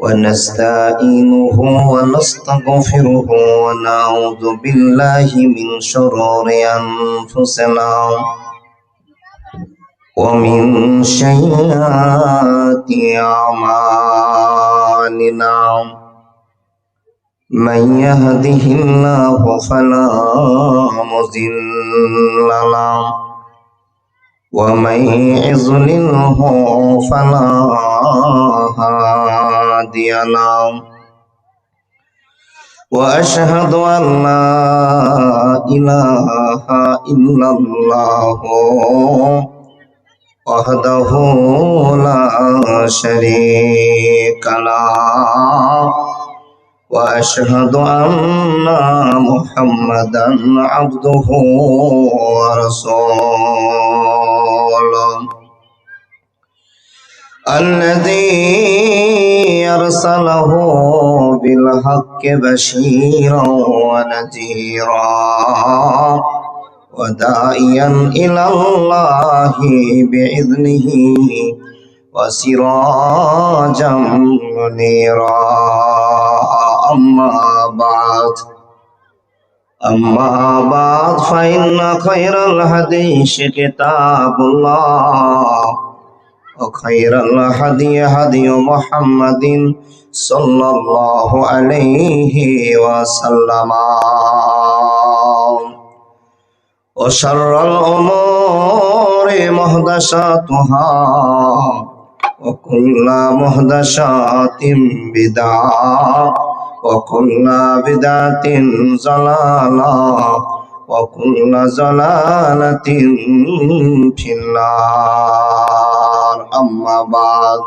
ونستعينه ونستغفره ونعوذ بالله من شرور أنفسنا ومن سيئات أعمالنا من يهده الله فلا مضل له ومن يضلله فلا هادي له وأشهد أن لا إله إلا الله وحده لا شريك له وأشهد أن محمدا عبده ورسوله الذي أرسله بالحق بشيرا ونذيرا وداعيا إلى الله بإذنه وسراجا منيرا أما بعد فإن خير الحديث كتاب الله وخير الهدي هدي محمد صلى الله عليه وسلم وشر الأمور محدثاتها وكل محدثات بدعة وكل بدعة ضلالة وكل ضلالة في النار أما بعد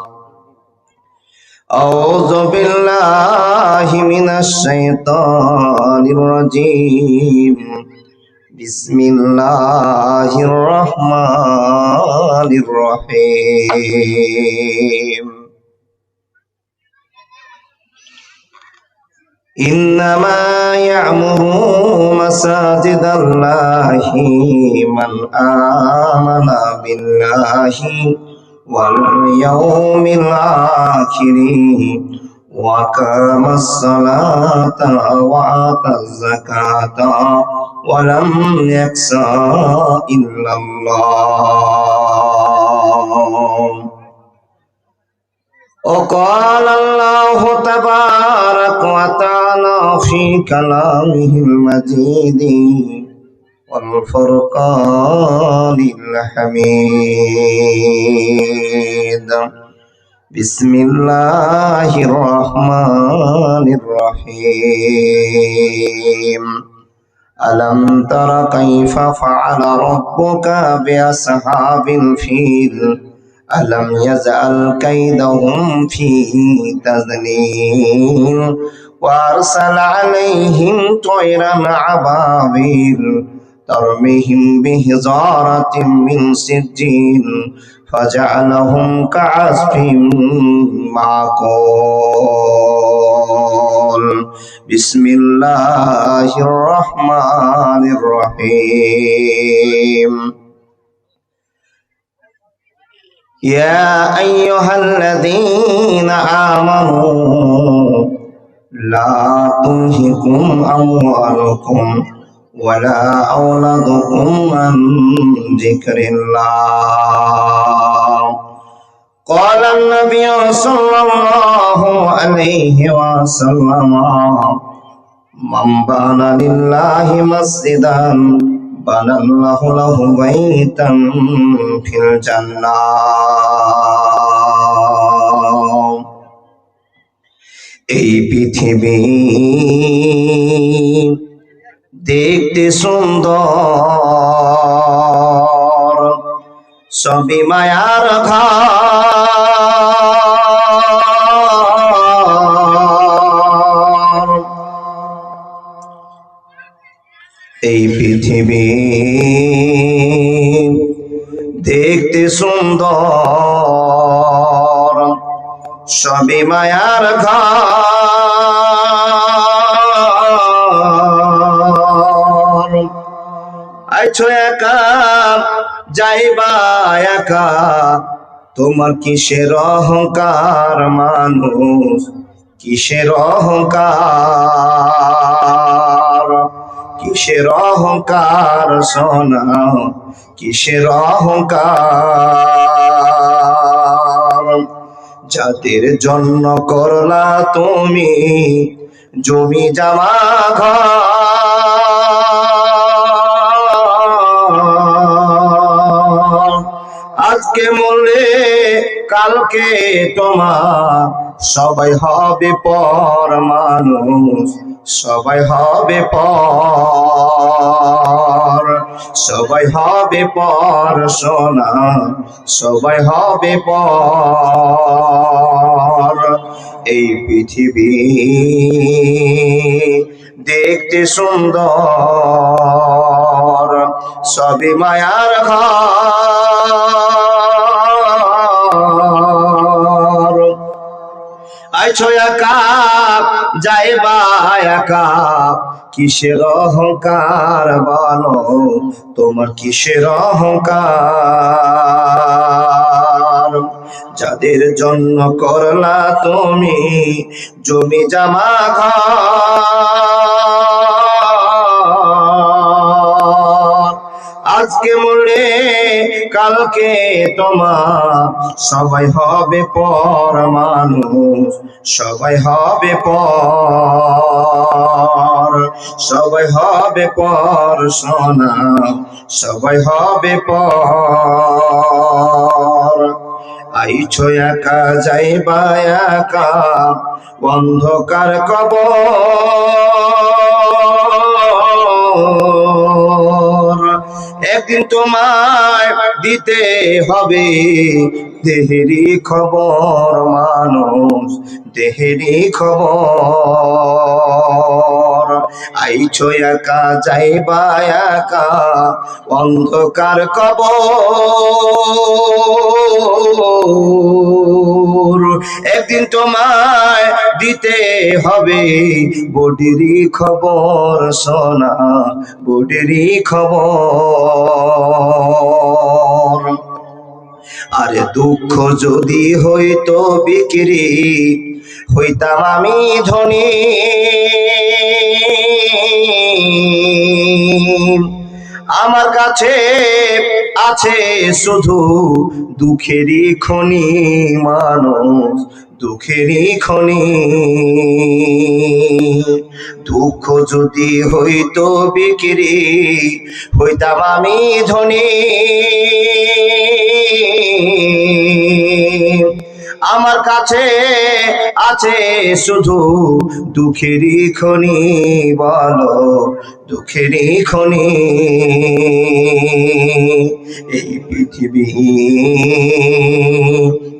أعوذ بالله من الشيطان الرجيم بسم الله الرحمن الرحيم إنما يعمر مساجد الله من آمن بالله واليوم الآخر وأقام الصلاة وآتى الزكاة ولم يخش إلا الله وقال الله تبارك وتعالى في كلامه المجيد والفرقان الحميد بسم الله الرحمن الرحيم ألم تر كيف فعل ربك بأصحاب الفيل ألم يجعل كيدهم في تضليل وأرسل عليهم طيرا أبابيل ترميهم بحجارة من سجيل فجعلهم كعصف معقول بسم الله الرحمن الرحيم يا أيها الذين آمنوا لا تلهكم أموالكم ولا أولادكم عن ذكر الله قال النبي صلى الله عليه وسلم من بنى لله مسجدا بنى الله له بيتا في الجنة এই পৃথিবী দেখতে সুন্দর সবই মায়ার ঘর এই পৃথিবী দেখতে সুন্দর সবই মায়ার ঘর আইছো একা যাইবা একা তোমার কিসের অহংকার মানুষ, কিসের অহংকার, কিসের অহংকার সোনা, কিসের অহংকার। যাদের জন্য করলা তুমি জমি জমা ঘর, আজকে মরলে কালকে তোমার সবাই হবে পর মানুষ, সবাই হবে পর, সবাই হবে পর সোনা, সবাই হবে পর। এই পৃথিবী দেখতে সুন্দর, সবই মায়ার ঘর। আইছো একা যাইবা একা, কিসের অহংকার বলো, তোমার কিসের অহংকার। যাদের জন্য করলা তুমি জমি জমা ঘর, আজকে মরলে কালকে তোমার সবাই হবে পর মানুষ, সবাই হবে পর, সবাই হবে পর সোনা, সবাই হবে পর। আইছো একা যাইবা একা অন্ধকার কবর, একদিন তোমায় দিতে হবে দেহেরি খবর মানুষ, দেহেরি খবর। আইছো একা যাইবা একা অন্ধকার কবর, একদিন তোমায় দিতে হবে বডিরই খবর সোনা, বডিরই খবর। আরে দুঃখ যদি হইতো বিক্রি হইতাম আমি ধনী, আমার কাছে আছে শুধু দুঃখেরই খনি মানুষ, দুঃখেরই খনি। দুঃখ যদি হইতো বিক্রি হইতাম আমি ধনী, আমার কাছে আছে শুধু দুঃখেরই খনি বলো, দুঃখেরই খনি। এই পৃথিবী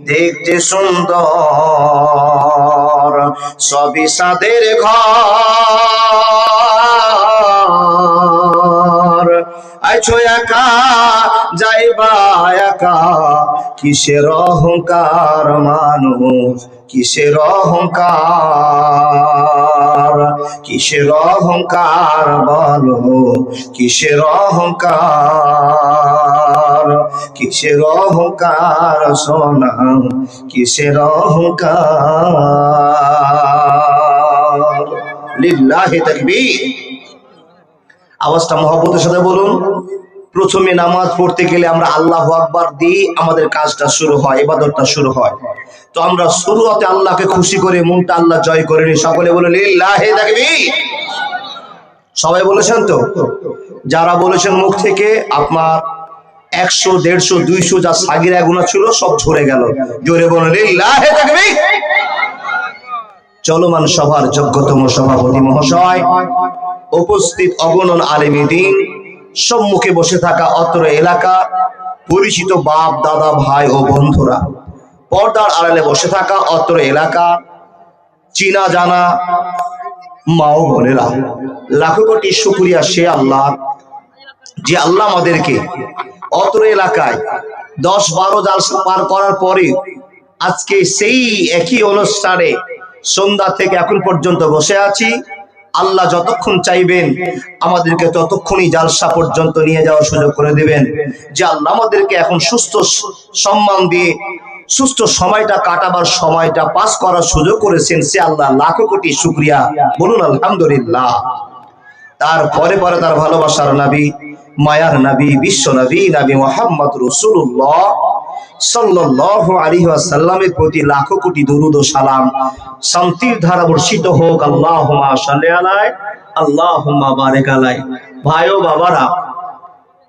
দেখতে সুন্দর, সবই সাদের ঘর। আইছো একা যাইবা একা, কিসের অহংকার মানুষ, কিসের অহংকার, কিসের অহংকার বলো, কিসের অহংকার, কিসের অহংকার সোনা, কিসের অহংকার। লিল্লাহি তাকবীর। আওয়াজটা মহব্বতের সাথে বলুন। প্রথমে নামাজ পড়তে গেলে আমরা আল্লাহু আকবার দিয়ে আমাদের কাজটা শুরু হয়, ইবাদতটা শুরু হয়। তো আমরা শুরুতে আল্লাহকে খুশি করে মনটা আল্লাহ জয় করে নি। সকলে বলে লিল্লাহি তাকবীর। সবাই বলেছেন তো? যারা বলেছেন মুখ থেকে আপনার 100, 150, 200 যা সাগিরা গুনাহ ছিল সব ঝরে গেল। জোরে বলে লিল্লাহি তাকবীর। চলমান সভার যোগ্যতম সভাপতি মহাশয়, উপস্থিত অগণন আলেমী দ্বীন, সম্মুখে বসে থাকা অত্র এলাকা পরিচিত বাপ দাদা ভাই ও বন্ধুরা, পর্দার আড়ালে বসে থাকা অত্র এলাকা চিনা জানা মা ও বোনেরা, লাখো কোটি শুকরিয়া সে আল্লাহ যে আল্লাহ আমাদেরকে অত্র এলাকায় 10-12 জালসা পার করার পরে আজকে সেই একই অনুষ্ঠানে সন্ধ্যা থেকে এখন পর্যন্ত বসে আছি। আল্লাহ যতক্ষণ চাইবেন আমাদেরকে ততক্ষণই জালসা পর্যন্ত নিয়ে যাওয়ার সুযোগ করে দিবেন। যে আল্লাহ আমাদেরকে এখন সুস্থ সম্মান দিয়ে সুস্থ সময়টা কাটাবার সময়টা পাস করার সুযোগ করেছেন, সে আল্লাহ লাখো কোটি শুকরিয়া, বলুন আলহামদুলিল্লাহ। তারপরে পরে তার ভালোবাসার নবী, মায়ার নবী, বিশ্ব নবী, নবী মুহাম্মদ রাসূলুল্লাহ সাল্লাল্লাহু আলাইহি ওয়াসাল্লামের প্রতি লাখো কোটি দরুদ ও সালাম, শান্তির ধারা বর্ষিত হোক। আল্লাহুম্মা সাল্লি আলাইহি, আল্লাহুম্মা বারিক আলাইহি। ভাই ও বাবারা,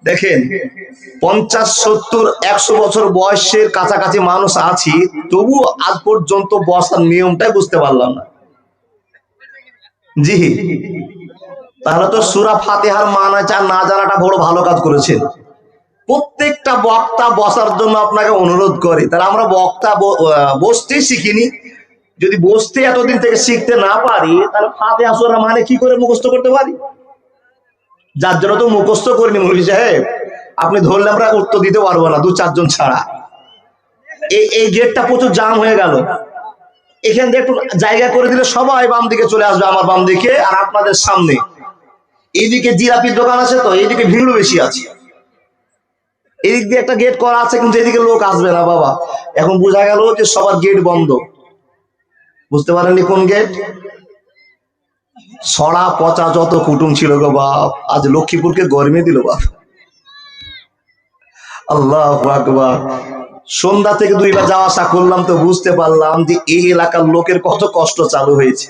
দেখেন 50, 70, 100 বছর বয়সের কাছাকাছি মানুষ আছি, তবু আজ পর্যন্ত বসার নিয়মটাই বুঝতে পারলাম না। জি, তাহলে তো সূরা ফাতিহার মানা না জানাটা বড় ভালো কাজ করেছেন। প্রত্যেকটা বক্তা বসার জন্য আপনাকে অনুরোধ করে, তাহলে আমরা বক্তা বসতেই শিখিনি। যদি বসতে এতদিন থেকে শিখতে না পারি, তাহলে ফাতিহা সূরা মানে কি করে মুখস্থ করতে পারি? যার জন্য তো মুখস্থ করিনি মৌলভী সাহেব, আপনি ধরলে আমরা উত্তর দিতে পারবো না 2-4 জন ছাড়া। এই গেটটা প্রচুর জাম হয়ে গেল, এখান থেকে একটু জায়গা করে দিলে সবাই বাম দিকে চলে আসবে, আমার বাম দিকে আর আপনাদের সামনে। এইদিকে জিলাপির দোকান আছে, তো এইদিকে ভিড়ও বেশি আছে। এদিক দিয়ে একটা গেট করা আছে, কিন্তু এদিকে লোক আসবে না বাবা। এখন বোঝা গেল যে সবার গেট বন্ধ। বুঝতে পারেননি কোন গেট? সরা পচা যত কুটুম ছিল গো বাপ, আজ লক্ষ্মীপুরকে গরমে দিল বাপ। আল্লাহু আকবার। সন্ধ্যা থেকে 2 বার যাওয়া আসা করলাম, তো বুঝতে পারলাম যে এই এলাকার লোকের কত কষ্ট চালু হয়েছে।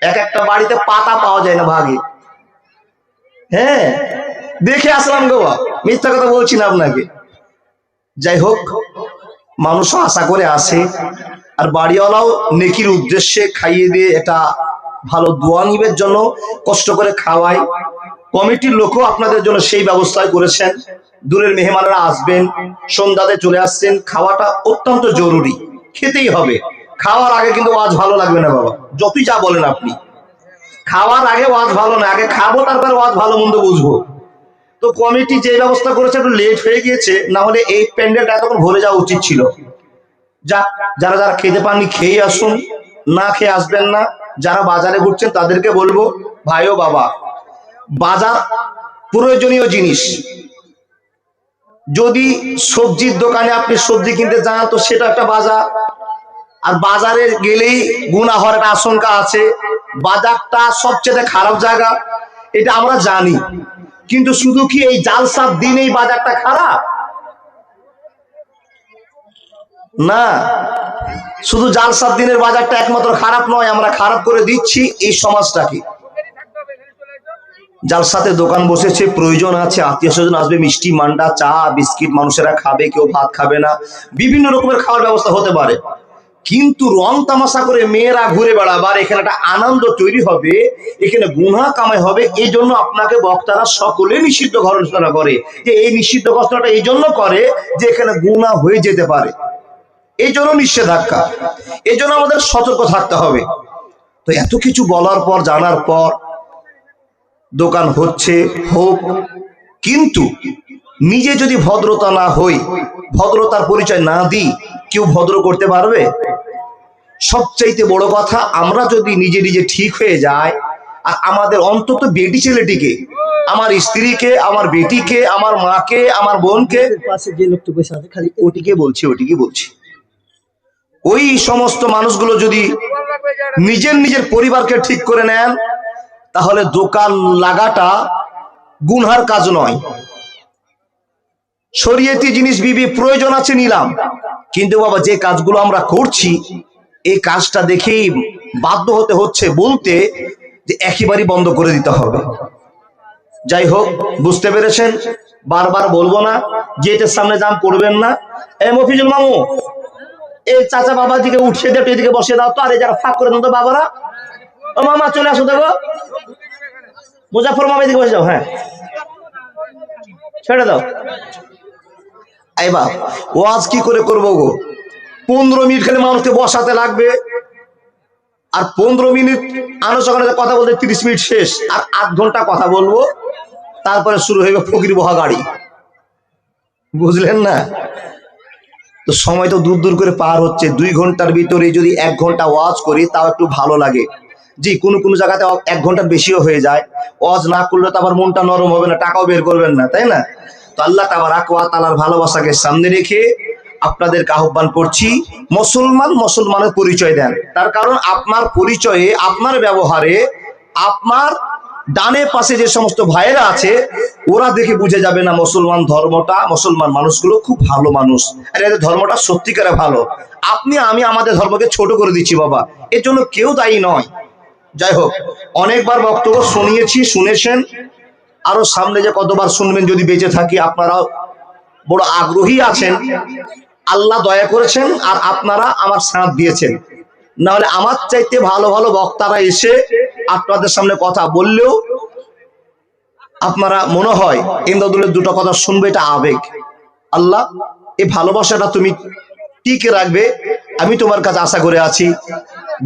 এক একটা বাড়িতে পাতা পাওয়া যায় না ভাগে। হ্যাঁ, দেখে আসলাম গো বাপ, মিথ্যা কথা বলছি না আপনাকে। যাই হোক, মানুষও আশা করে আসে, আর বাড়িওয়ালাও নেকির উদ্দেশ্যে খাইয়ে দিয়ে এটা ভালো দোয়া নিবের জন্য কষ্ট করে খাওয়ায়। কমিটির লোকও আপনাদের জন্য সেই ব্যবস্থাই করেছেন। দূরের মেহমানরা আসবেন, সন্ধ্যাতে চলে আসছেন, খাওয়াটা অত্যন্ত জরুরি, খেতেই হবে। খাওয়ার আগে কিন্তু ওয়াজ ভালো লাগবে না বাবা, যতই যা বলেন আপনি। খাওয়ার আগে ওয়াজ ভালো না, আগে খাবো তারপর ওয়াজ ভালো মন্দ বুঝবো। তো কমিটি যে ব্যবস্থা করেছে একটু লেট হয়ে গিয়েছে, না হলে এই প্যান্ডেলটা এতক্ষণ ভরে যাওয়া উচিত ছিল। যারা যারা খেতে পাননি খেয়ে আসুন, না খেয়ে আসবেন না। যারা বাজারে ঘুরছেন তাদেরকে বলবো, ভাই ও বাবা, বাজার প্রয়োজনীয় জিনিস। যদি সবজির দোকানে আপনি সবজি কিনতে যান, তো সেটা একটা বাজার। আর বাজারে গেলেই গুনাহ হওয়ার একটা আশঙ্কা আছে। বাজারটা সবচেয়ে খারাপ জায়গা, এটা আমরা জানি। কিন্তু শুধু কি এই জালসার দিনেই বাজারটা খারাপ? না, শুধু জালসার দিনের বাজারটা একমাত্র খারাপ নয়, আমরা খারাপ করে দিচ্ছি এই সমাজটাকে। জালসাতে দোকান বসেছে, প্রয়োজন আছে, আত্মীয় স্বজন আসবে, মিষ্টি, মান্ডা, চা, বিস্কিট মানুষেরা খাবে, কেউ ভাত খাবে না, বিভিন্ন রকমের খাওয়ার ব্যবস্থা হতে পারে। কিন্তু রং তামাশা করে মেয়েরা ঘুরে বেড়াবার, এখানে একটা আনন্দ তৈরি হবে, এখানে গুনাহ কামাই হবে। এই জন্য আপনাকে বক্তারা সকলে নিষিদ্ধ ঘোষণা করে, যে এই নিষিদ্ধ ঘোষণাটা এই জন্য করে যে এখানে গুনাহ হয়ে যেতে পারে, এই জন্য নিষেধাজ্ঞা। এই জন্য আমাদের সতর্ক থাকতে হবে। তো এত কিছু বলার পর, জানার পর, দোকান হচ্ছে হোক, কিন্তু নিজে যদি ভদ্রতা না হই, ভদ্রতার পরিচয় না দিই, কেউ ভদ্র করতে পারবে? সবচাইতে বড় কথা, আমরা যদি নিজে নিজে ঠিক হয়ে যায়, আর আমাদের অন্তত বেটি ছেলেটিকে, আমার স্ত্রীকে, আমার বেটিকে, আমার মাকে, আমার বোনকে, যে লোকটা বসে আছে খালি ওটিকে বলছি, ওই সমস্ত মানুষগুলো যদি নিজের নিজের পরিবারকে ঠিক করে নেন, তাহলে দোকান লাগাটা গুনহার কাজ নয়। শরীয়তি জিনিস বিবি প্রয়োজন আছে নিলাম, কিন্তু বাবা যে কাজগুলো আমরা করছি, এই কাজটা দেখেই বাধ্য হতে হচ্ছে বলতে যে একেবারেই বন্ধ করে দিতে হবে। যাই হোক, বুঝতে পেরেছেন, বারবার বলবো না যে এটার সামনে জাম করবেন না। এই মফিজুল মামু, এই চাচা বাবার দিকে উঠিয়ে দেয়, এদিকে বসে দাও তো, আর এই যারা ফাঁক করে দাও তো বাবারা, ও মামা চলে আসো, দেখো মুজাফর মামা এদিকে বসে যাও, হ্যাঁ ছেড়ে দাও। এই বাপ, ওয়াজ কি করে করবো গো? 15 মিনিট খালি মানুষকে বসাতে লাগবে, আর 15 মিনিট আলোচনার কথা বলতে 30 মিনিট শেষ, আর 8 ঘন্টা কথা বলবো, তারপরে শুরু হইবে ফকির বহা গাড়ি। বুঝলেন না? তো সময় তো দূর দূর করে পার হচ্ছে। 2 ঘন্টার ভিতরে যদি 1 ঘন্টা ওয়াজ করি, তাও একটু ভালো লাগে। জি, কোনো জায়গাতে 1 ঘন্টার বেশিও হয়ে যায়। ওয়াজ না করলে তো আবার মনটা নরম হবে না, টাকাও বের করবেন না, তাই না? তো আল্লাহ তাবারাক ওয়া তাআলার ভালোবাসাকে সামনে রেখে আপনাদেরকে আহ্বান করছি, মুসলমানের পরিচয় দেন। তার কারণ আপনার পরিচয়ে, আপনার ব্যবহারে, আপনার ডানে পাশে যে সমস্ত ভাইয়েরা আছে ওরা দেখে বুঝে যাবে না মুসলমান ধর্মটা, মুসলমান মানুষগুলো খুব ভালো মানুষ, আর এদের ধর্মটা সত্যিকারে ভালো। আমি আমাদের ধর্মকে ছোট করে দিচ্ছি বাবা, এর জন্য কেউ দায়ী নয়। যাই হোক, অনেকবার বক্তব্য শুনেছেন, আরো সামনে যে কতবার শুনবেন যদি বেঁচে থাকি। আপনারাও বড় আগ্রহী আছেন, আল্লাহ দয়া করেছেন, আর আপনারা আমার সাথ দিয়েছেন। না হলে আমার চাইতে ভালো ভালো বক্তারা এসে আপনাদের সামনে কথা বললেও আপনারা মনে হয় ইমদাদুলের দুটো কথা শুনবে, এটা আবেগ। আল্লাহ এই ভালোবাসাটা তুমি টিকে রাখবে, আমি তোমার কাছে আশা করে আছি।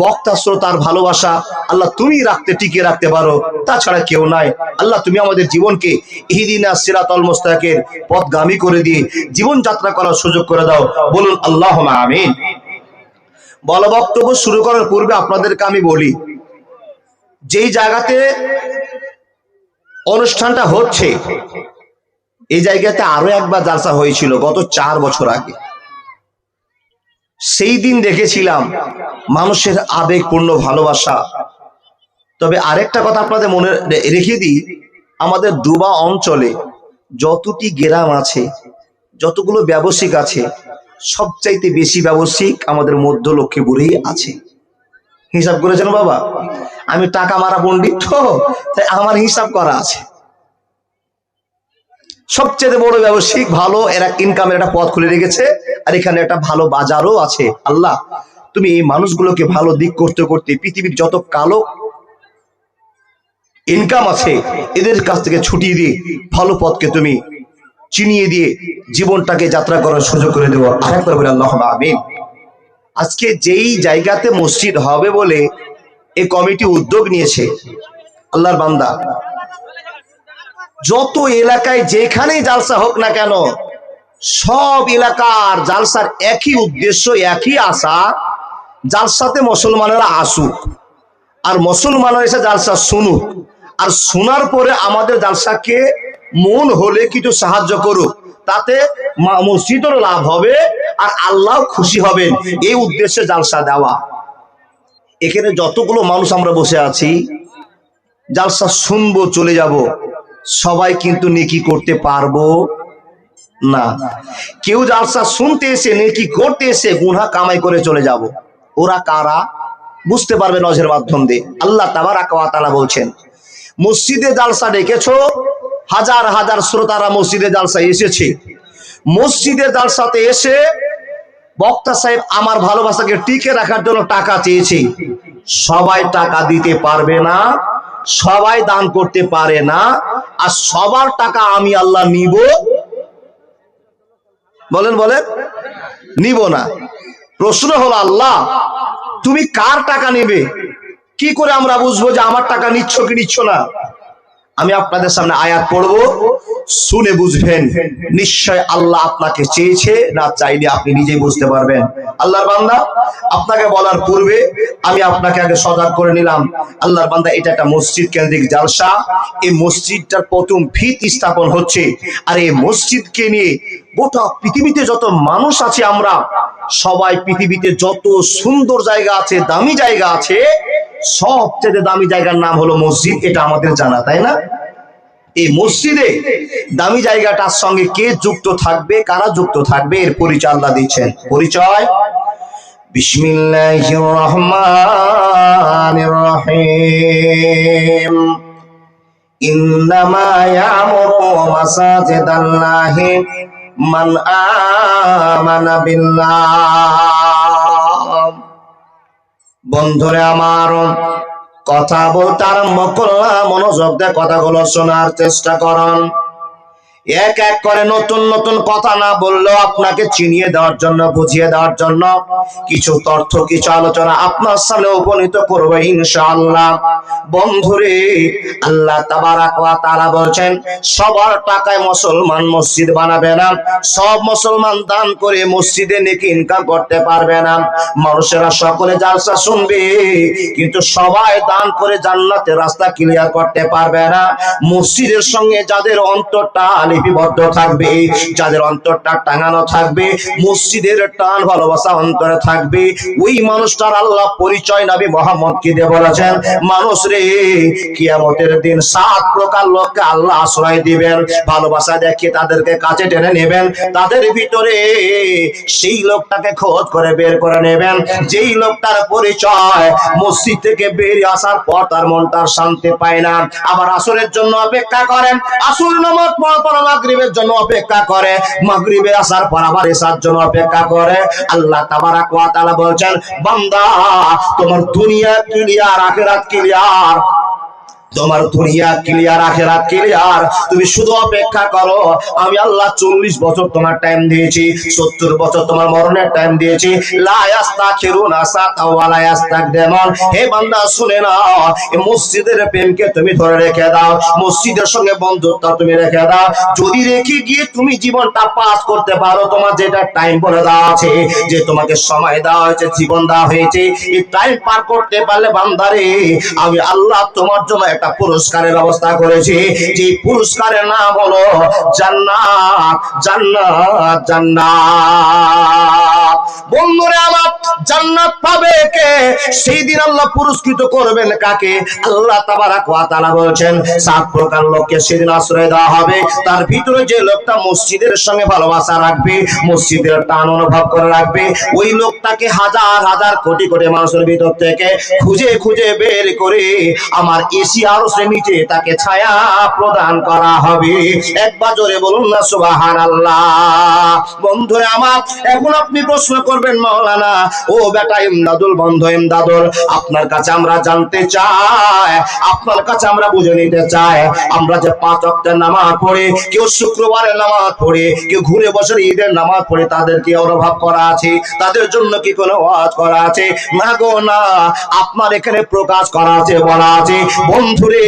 বক্তা শ্রোতার ভালোবাসা আল্লাহ তুমি টিকে রাখতে পারো, তাছাড়া কেউ নাই। আল্লাহ তুমি আমাদের জীবনকে ইহদিনাস সিরাতাল মুস্তাকিমের পথগামী করে দিয়ে জীবন যাত্রা করার সুযোগ করে দাও, বলুন আল্লাহুম্মা আমিন। বলা বক্তব্য শুরু করার পূর্বে আপনাদেরকে আমি বলি, যেই জায়গাতে অনুষ্ঠানটা হচ্ছে এই জায়গাতে আরো একবার জালসা হয়েছিল গত 4 বছর আগে। সেই দিন দেখেছিলাম মানুষের আবেগপূর্ণ ভালোবাসা। তবে আরেকটা কথা আপনাদের মনে রেখে দিই, আমাদের ডুবা অঞ্চলে যতটি গ্রাম আছে, যতগুলো ব্যবসায়িক আছে, সবচাইতে বেশি ব্যবসায়িক আমাদের মধ্য লক্ষ্মীপুরেই আছে। হিসাব করেছেন বাবা? আমি টাকা মারা পণ্ডিত তো, তাই আমার হিসাব করা আছে। সবচেয়ে বড় ব্যবসায়িক ভালো, এরা ইনকামের একটা পথ খুলে রেখেছে, আর এখানে একটা ভালো বাজারও আছে। আল্লাহ তুমি এই মানুষগুলোকে ভালো দিক করতে করতে পৃথিবীর যত কালো ইনকাম আছে এদের কাছ থেকে ছুটিয়ে দিয়ে ভালো পথকে তুমি চিনিয়ে দিয়ে জীবনটাকে যাত্রা করার সুযোগ করে দেবো। আরেকবার বলে আল্লাহুম্মা আমিন। আজকে যেই জায়গাতে মসজিদ হবে বলে এই কমিটি উদ্যোগ নিয়েছে, আল্লাহর বান্দা, যত এলাকায় যেখানেই জালসা হোক না কেন, সব এলাকার জালসার একই উদ্দেশ্য, একই আশা, জালসাতে মুসলমানেরা আসুক, আর মুসলমানরা এসে জালসা শুনুক, আর শোনার পরে আমাদের জালসাকে মন হলে কিছু সাহায্য করুক, তাতে মসজিদেরও লাভ হবে আর আল্লাহ খুশি হবেন, এই উদ্দেশ্যে জালসা দেওয়া। এখানে যতগুলো মানুষ আমরা বসে আছি, জালসা শুনবো চলে যাব, সবাই কিন্তু নেকি করতে পারবো না। কেউ জালসা শুনতে এসে নেকি করতে এসে গুনাহ কামাই করে চলে যাব। ওরা কারা বুঝতে পারবে নজরের মাধ্যম দিয়ে। আল্লাহ তাবারাক ওয়া তাআলা বলছেন, মসজিদে জালসা ডেকেছো, হাজার হাজার শ্রোতারা মসজিদে জালসায় এসেছে। মসজিদের জালসাতে এসে বক্তা সাহেব আমার ভালোবাসাকে টিকে রাখার জন্য টাকা চেয়েছে। সবাই টাকা দিতে পারবে না, সবাই দান করতে পারে না, আর সবার টাকা আমি আল্লাহ নিব? বলেন নিব না। প্রশ্ন হলো, আল্লাহ তুমি কার টাকা নেবে? কি করে আমরা বুঝবো যে আমার টাকা নিচ্ছ কি নিচ্ছ না? আমি আপনাদের সামনে আয়াত পড়বো, শুনে বুঝবেন নিশ্চয় আল্লাহ আপনাকে চেয়েছে, না চাইলে আপনি নিজেই বুঝতে পারবেন। আল্লাহর বান্দা, আপনাকে বলার পূর্বে আমি আপনাকে আগে সজাগ করে নিলাম। আল্লাহর বান্দা, এটা একটা মসজিদ কেন্দ্রিক জালসা। এই মসজিদটার প্রথম ভিত স্থাপন হচ্ছে, আর এই মসজিদকে নিয়ে গোটা পৃথিবীতে যত মানুষ আছে, আমরা সবাই পৃথিবীতে যত সুন্দর জায়গা আছে, দামি জায়গা আছে, সবচেয়ে দামি জায়গার নাম হলো মসজিদ। এটা আমাদের জানা, তাই না? এই মসজিদে দামি জায়গাটার সঙ্গে কে যুক্ত থাকবে, কারা যুক্ত থাকবে, এর পরিচয় আল্লাহ দিচ্ছেন। পরিচয়, বিসমিল্লাহির রহমানির রহিম। ইন্নামা ইয়ামুরু মাসাজিদাল্লাহি মান আমানা বিল্লাহ। বন্ধুরে আমার, কথা বলতে আরম্ভ করলাম, মনোযোগ দিয়ে কথাগুলো শোনার চেষ্টা করুন। এক এক করে নতুন নতুন কথা না বললেও আপনাকে চিনিয়ে দেওয়ার জন্য, বুঝিয়ে দেওয়ার জন্য কিছু তথ্য, কিছু আলোচনা আপনার সামনে উপনীত করবো ইনশাআল্লাহ। বন্ধুরে, আল্লাহ তাবারাক ওয়া তাআলা বলছেন, সবার টাকায় মুসলমান মসজিদ বানাবে না, সব মুসলমান দান করে মসজিদে নেকি ইনকাম করতে পারবে না। মানুষেরা সকলে জালসা শুনবে, কিন্তু সবাই দান করে জান্নাতের রাস্তা ক্লিয়ার করতে পারবে না। মসজিদের সঙ্গে যাদের অন্তরটা লিপিবদ্ধ থাকবে, যাদের অন্তরটা টাঙানো থাকবে, মসজিদের টান ভালোবাসা অন্তরে থাকবে, ওই মানুষটার আল্লাহ পরিচয় নবী মুহাম্মদ কি দিয়ে বলেছেন, মানুষ রে কিয়ামতের দিন 7 প্রকার লোককে আল্লাহ আশ্রয় দিবেন, ভালোবাসা দেখিয়ে তাদেরকে কাছে টেনে নেবেন। তাদের ভিতরে সেই লোকটাকে খোঁজ করে বের করে নেবেন, যেই লোকটার পরিচয় মসজিদ থেকে বেরিয়ে আসার পর তার মনটার শান্তি পায় না, আবার আসরের জন্য অপেক্ষা করেন, আসর নামাজ পড়ার পর মাগরিবের জন্য অপেক্ষা করে, মাগরিবে আসার পর আবার ইশার জন্য অপেক্ষা করে। আল্লাহ তাবারাক ওয়া তাআলা বলছেন, বান্দা তোমার দুনিয়া ক্লিয়ার, আখিরাত ক্লিয়ার, তোমার দুনিয়া ক্লিয়ার, আখিরাত ক্লিয়ার, তুমি শুধু অপেক্ষা করো। আমি আল্লাহ 40 বছর তোমার টাইম দিয়েছি, 70 বছর তোমার মরণের টাইম দিয়েছি। লা ইস্তাখিরুনা সাআতাও ওয়া লা ইস্তাকদিমুন। হে বান্দা শুনে নাও, এই মসজিদের প্রেমকে তুমি ধরে রেখে দাও, মসজিদের সঙ্গে বন্ধুত্ব তুমি রেখে দাও। যদি রেখে গিয়ে তুমি জীবনটা পাস করতে পারো, তোমার যেটা টাইম বলে দেওয়া আছে, যে তোমাকে সময় দেওয়া হয়েছে, জীবন দেওয়া হয়েছে, এই টাইম পার করতে পারলে বান্দারে, আমি আল্লাহ তোমার জন্য একটা পুরস্কারের ব্যবস্থা করেছি, যে পুরস্কারের নাম হলো জান্নাত, জান্নাত, জান্নাত। বন্ধুরা আমার, জান্নাত পাবে কে? সেই দিন আল্লাহ পুরস্কৃত করবেন কাকে? আল্লাহ তাবারাক ওয়া তাআলা বলছেন, 7 প্রকার লোককে সেদিন আশ্রয় দেওয়া হবে। তার ভিতরে যে লোকটা মসজিদের সঙ্গে ভালোবাসা রাখবে, মসজিদের টান অনুভব করে রাখবে, ওই লোকটাকে হাজার হাজার কোটি কোটি মানুষের ভিতর থেকে খুঁজে খুঁজে বের করে আমার এসি আরশের নিচে তাকে ছায়া প্রদান করা হবে। একবার জোরে বলুন না সুবহানাল্লাহ। বন্ধুরা আমার, এখন আপনি প্রশ্ন করবেন, মাওলানা ও বেটা ইমদাদুল, বন্ধু ইমদাদুল, আপনার কাছে আমরা জানতে চাই, আপনার কাছে আমরা বুঝে নিতে চাই, আমরা যে 5 ওয়াক্তের নামাজ পড়ে, কেউ শুক্রবারের নামাজ পড়ে, কেউ ঘুরে বসে ঈদের নামাজ পড়ে, তাদের কি অনুভব করা আছে? তাদের জন্য কি কোনো ওয়াজ করা আছে? না গো না, আপনার এখানে প্রকাশ করা আছে, বলা আছে, বন্ধুরে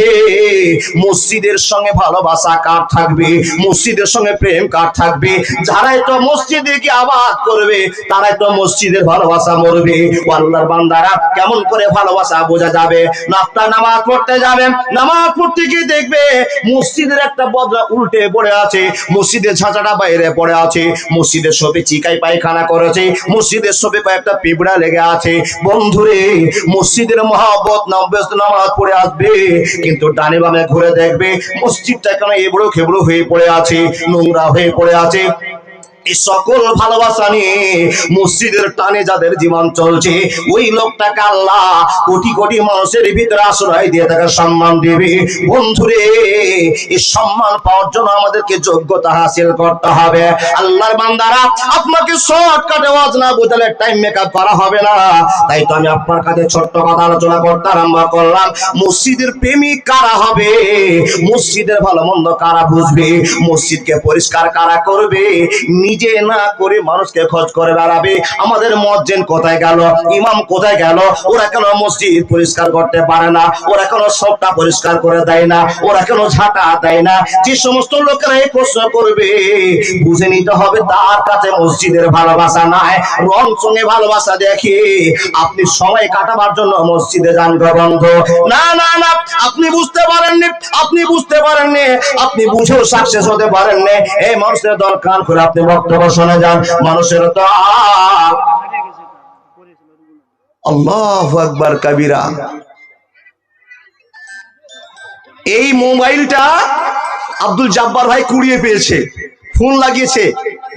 মসজিদের সঙ্গে ভালোবাসা কার থাকবে, মসজিদের সঙ্গে প্রেম কার থাকবে, যারাই তো মসজিদে কি আবাদ করবে, তারাই তো মসজিদের ভালোবাসা মরবে। আল্লাহর বান্দারা, কেমন করে ভালোবাসা বোঝা যাবে? না, আপনার নামাজ পড়তে যাবেন, নামাজ পড়তে গিয়ে দেখবে মসজিদের একটা বদলা উল্টে পড়ে আছে, মসজিদের ঝাঁঝাটা বাইরে পড়ে আছে, মসজিদের সবে চিকাই পায়খানা করেছে, মসজিদের সবে কয়েকটা পিঁপড়া লেগে আছে। বন্ধুরে, মসজিদের মহব্বত নামাজ পড়ে আসবে, কিন্তু ডানে বামে ঘুরে দেখবে মসজিদটা কেন এবড়ো খেবড়ো হয়ে পড়ে আছে, নোংরা হয়ে পড়ে আছে। এই সকল ভালোবাসা নিয়ে মসজিদের টানে যাদের জীবন চলছে, ওই লোকটাকে আল্লাহ কোটি কোটি মানুষের ভিতরে আশ্রয় দিয়ে তাকে সম্মান দেবে। বন্ধুরে, এই সম্মান পাওয়ার জন্য আমাদেরকে যোগ্যতা হাসিল করতে হবে। আল্লাহর বান্দারা, আপনাকে শর্টকাটে ওয়াজ না বোঝালে টাইম মেকআপ করা হবে না। তাই তো আমি আপনার কাছে ছোট্ট কথা আলোচনা করতে আরম্ভ করলাম। মসজিদের প্রেমিক কারা হবে? মসজিদের ভালো মন্দ কারা বুঝবে? মসজিদকে পরিষ্কার কারা করবে? নিজে না করে মানুষকে খোঁজ করে বেড়াবে। আমাদের মুয়াজ্জিন কোথায় গেল, ইমাম কোথায় গেল, ওরা কেন মসজিদ পরিষ্কার করতে পারে না, ওরা কেন সবটা পরিষ্কার করে দেয় না, ওরা কেন ঝাঁটা দেয় না? যে সমস্ত লোকেরা এই প্রশ্ন করবে, বুঝে নিতে হবে তার কাছে মসজিদের ভালোবাসা নাই, রং সঙ্গে ভালোবাসা দেখে আপনি সময় কাটাবার জন্য মসজিদে যান বন্ধু। না না না, আপনি বুঝতে পারেননি, আপনি বুঝতে পারেননি, আপনি বুঝেও সাকসেস হতে পারেননি। এই মানুষের দরকার করে আপনি বক্তব্য শুনে যান। মানুষের তো আল্লাহু আকবার কাবীরা। এই মোবাইলটা আব্দুল জব্বার ভাই কুড়িয়ে পেয়েছে, ফোন লাগিয়েছে।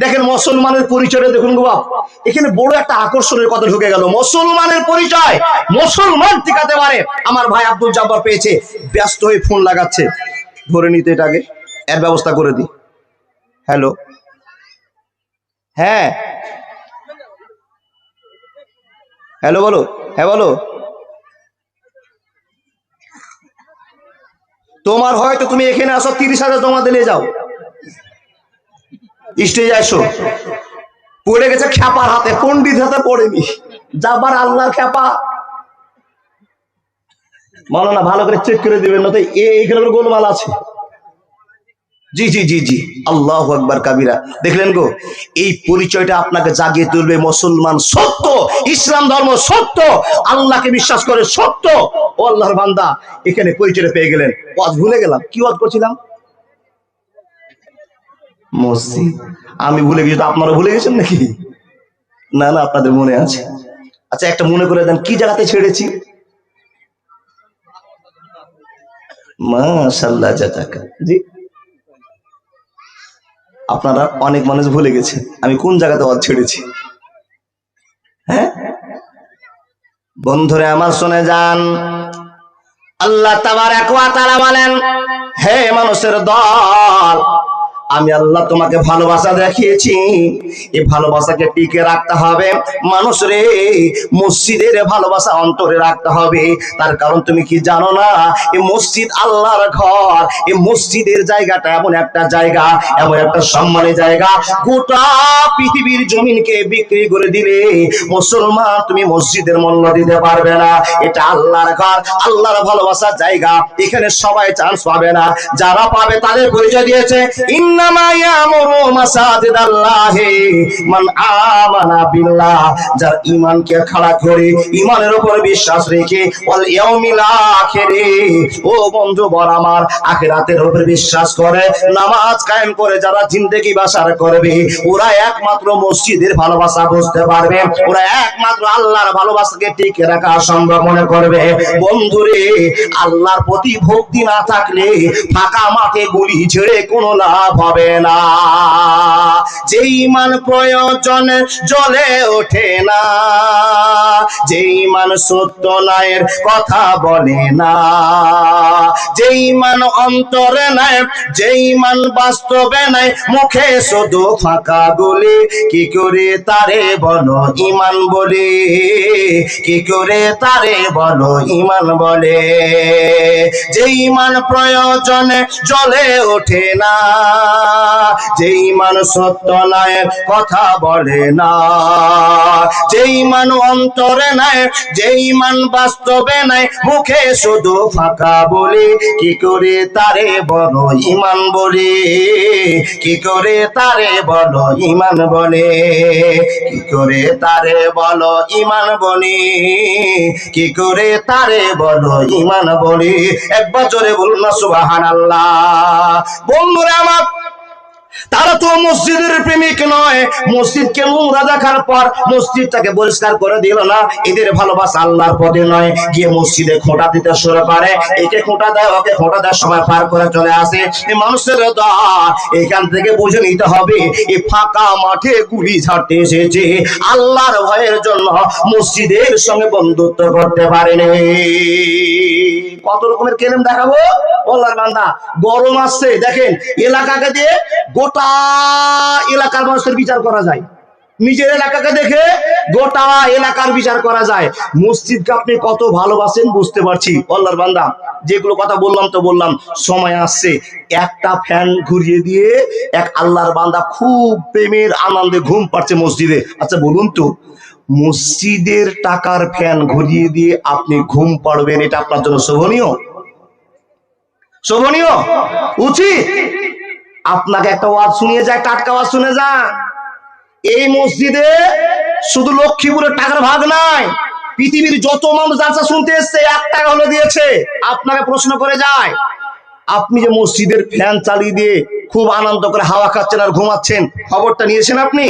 দেখেন মুসলমানের পরিচয়টা দেখুন গো বাপ, এখানে বড় একটা আকর্ষণের কথা ঢুকে গেল। মুসলমানের পরিচয়, মুসলমান টিকাতে পারে। আমার ভাই আব্দুল জব্বার পেয়েছে, ব্যস্ত হয়ে ফোন লাগাচ্ছে। ধরে নিতে এটাকে, এর ব্যবস্থা করে দি। হ্যালো, হ্যাঁ হ্যালো, বলো, হ্যাঁ বলো। তোমার হয়তো তুমি এখানে আসো 30,000 জমা দিলে যাও, স্টেজে আসো। পড়ে গেছে খ্যাপার হাতে, পন্ডিত হাতে পড়েনি, যাবার আল্লাহর খ্যাপা। মাওলানা ভালো করে চেক করে দিবেন, না তো এইখানে গোলমাল আছে। জি জি জি জি, আল্লাহু আকবার কাবিরা। দেখলেন গো, এই পরিচয়টা আপনাকে জাগিয়ে তুলবে। মুসলমান সত্য, ইসলাম ধর্ম সত্য, আল্লাহকে বিশ্বাস করে সত্য। ও আল্লাহর বান্দা, এখানে পরিচয়টা পেয়ে গেলেন। ওয়াজ ভুলে গেলাম, কি ওয়াজ করছিলাম? মসজিদ। আমি ভুলে গেছি, তো আপনারা ভুলে গেছেন নাকি? না না, আপনাদের মনে আছে। আচ্ছা, একটা মনে করে দেন, কি জায়গাতে ছেড়েছি? মাশাআল্লাহ, জাযাকা। জি, আপনারা অনেক মানুষ ভুলে গেছে আমি কোন জায়গাতে ওয়াজ ছেড়েছি। হ্যাঁ বন্ধুরে আমার, শুনে যান। আল্লাহ তাবারক ওয়া তাআলা বলেন, হে মানুষের দল, আমি আল্লাহ তোমাকে ভালোবাসা দেখিয়েছি, এই ভালোবাসাকে টিকে রাখতে হবে। মানুষ রে, মসজিদের ভালোবাসা অন্তরে রাখতে হবে। তার কারণ তুমি কি জানো না, এই মসজিদ আল্লাহর ঘর। এই মসজিদের জায়গাটা এমন একটা জায়গা, এমন একটা সম্মানের জায়গা, গোটা পৃথিবীর জমিনকে বিক্রি করে দিলে মুসলমান তুমি মসজিদের মূল্য দিতে পারবে না। এটা আল্লাহর ঘর, আল্লাহর ভালোবাসার জায়গা। এখানে সবাই চান্স পাবে না, যারা পাবে তাদের পরিচয় দিয়েছে, ইন্নামা ইয়ামুরু মাসাজিদাল্লাহি মান আমানা বিল্লাহ, যার ঈমানকে খাড়া করে, ঈমানের উপর বিশ্বাস রেখে, ওয়াল ইয়াউমিল আখিরে, ও বন্ধু বল আমার, আখিরাতের উপর বিশ্বাস করে, নামাজ কায়েম করে যারা জিন্দেগি বাসার করবে, ওরা একমাত্র মসজিদের ভালোবাসা বুঝতে পারবে, ওরা একমাত্র আল্লাহর ভালোবাসাকে টিকে রাখা সম্ভব মনে করবে। বন্ধুরে, আল্লাহর প্রতি ভক্তি না থাকলে ফাঁকা মাঠে গুলি ছেড়ে কোনো লাভ হবে না। যে ঈমান প্রয়োজনে জ্বলে ওঠে না, যে ঈমান সত্য ন্যায়ের কথা বলে না, যে ঈমান অন্তরে নাই, যে ঈমান বাস্তবে নাই, মুখে শুধু ফাঁকা গুলি, কি করে তারে বলো ঈমান বলে, কি করে তারে বলো ঈমান বলে। যে ঈমান প্রয়োজনে জ্বলে ওঠে না, যে ঈমান সত্য ন্যায়ের কথা বলে না, যে ঈমান অন্তরে নাই, যে ঈমান বাস্তবে নাই, মুখে শুধু ফাঁকা বলে, কি করে তারে বলো ঈমান বলে, কি করে তারে বলো ঈমান বলে, কি করে তারে বলো ঈমান বলে, কি করে তারে বলো ঈমান বলে। একবার জোরে বলুন না সুবহানাল্লাহ। বন্ধুরা আমার, তারা তো মসজিদের প্রেমিক নয়। মসজিদকে নোংরা দেখার পর মসজিদটাকে পরিষ্কার করে দিল না, এদের ভালোবাসা আল্লাহর পথে নয়। গিয়ে মসজিদে খোঁটা দিতে শুরু করে, একে খোঁটা দেয়, ওকে খোঁটা দেয়, সবাই পার করে চলে আসে। এই মানুষের দল এখান থেকে বুঝে নিতে হবে, এই ফাঁকা মাঠে গুলি ছাড়তে এসেছে, আল্লাহর ভয়ের জন্য মসজিদের সঙ্গে বন্ধুত্ব করতে পারেনি। কত রকমের কেলেম দেখাবো আল্লাহর বান্দা। গরম আসছে, দেখেন এলাকাকে দিয়ে গোটা এলাকার মানুষের বিচার করা যায়, নিজের এলাকাকে দেখে গোটা এলাকার বিচার করা যায়। মসজিদকে আপনি কত ভালোবাসেন বুঝতে পারছি আল্লাহর বান্দা। যেগুলো কথা বললাম তো বললাম, সময় আসছে। একটা ফ্যান ঘুরিয়ে দিয়ে এক আল্লাহর বান্দা খুব প্রেমের আনন্দে ঘুম পাচ্ছে মসজিদে। আচ্ছা বলুন তো, মসজিদের টাকার ফ্যান ঘুরিয়ে দিয়ে আপনি ঘুম পাড়বেন, এটা আপনার জন্য শোভনীয়? শোভনীয়? উচিত? আপনাকে একটা ওয়াজ শুনিয়ে যায়, টাটকা ওয়াজ শুনে যান। এই মসজিদে শুধু লক্ষ্মীপুরের টাকার ভাগ নাই, পৃথিবীর যত মানুষ জালসা শুনতে এসছে 1 টাকা হলে দিয়েছে। আপনাকে প্রশ্ন করে যায়, আপনি যে মসজিদের ফ্যান চালিয়ে দিয়ে খুব আনন্দ করে হাওয়া খাচ্ছেন আর ঘুমাচ্ছেন, খবরটা নিয়েছেন আপনি?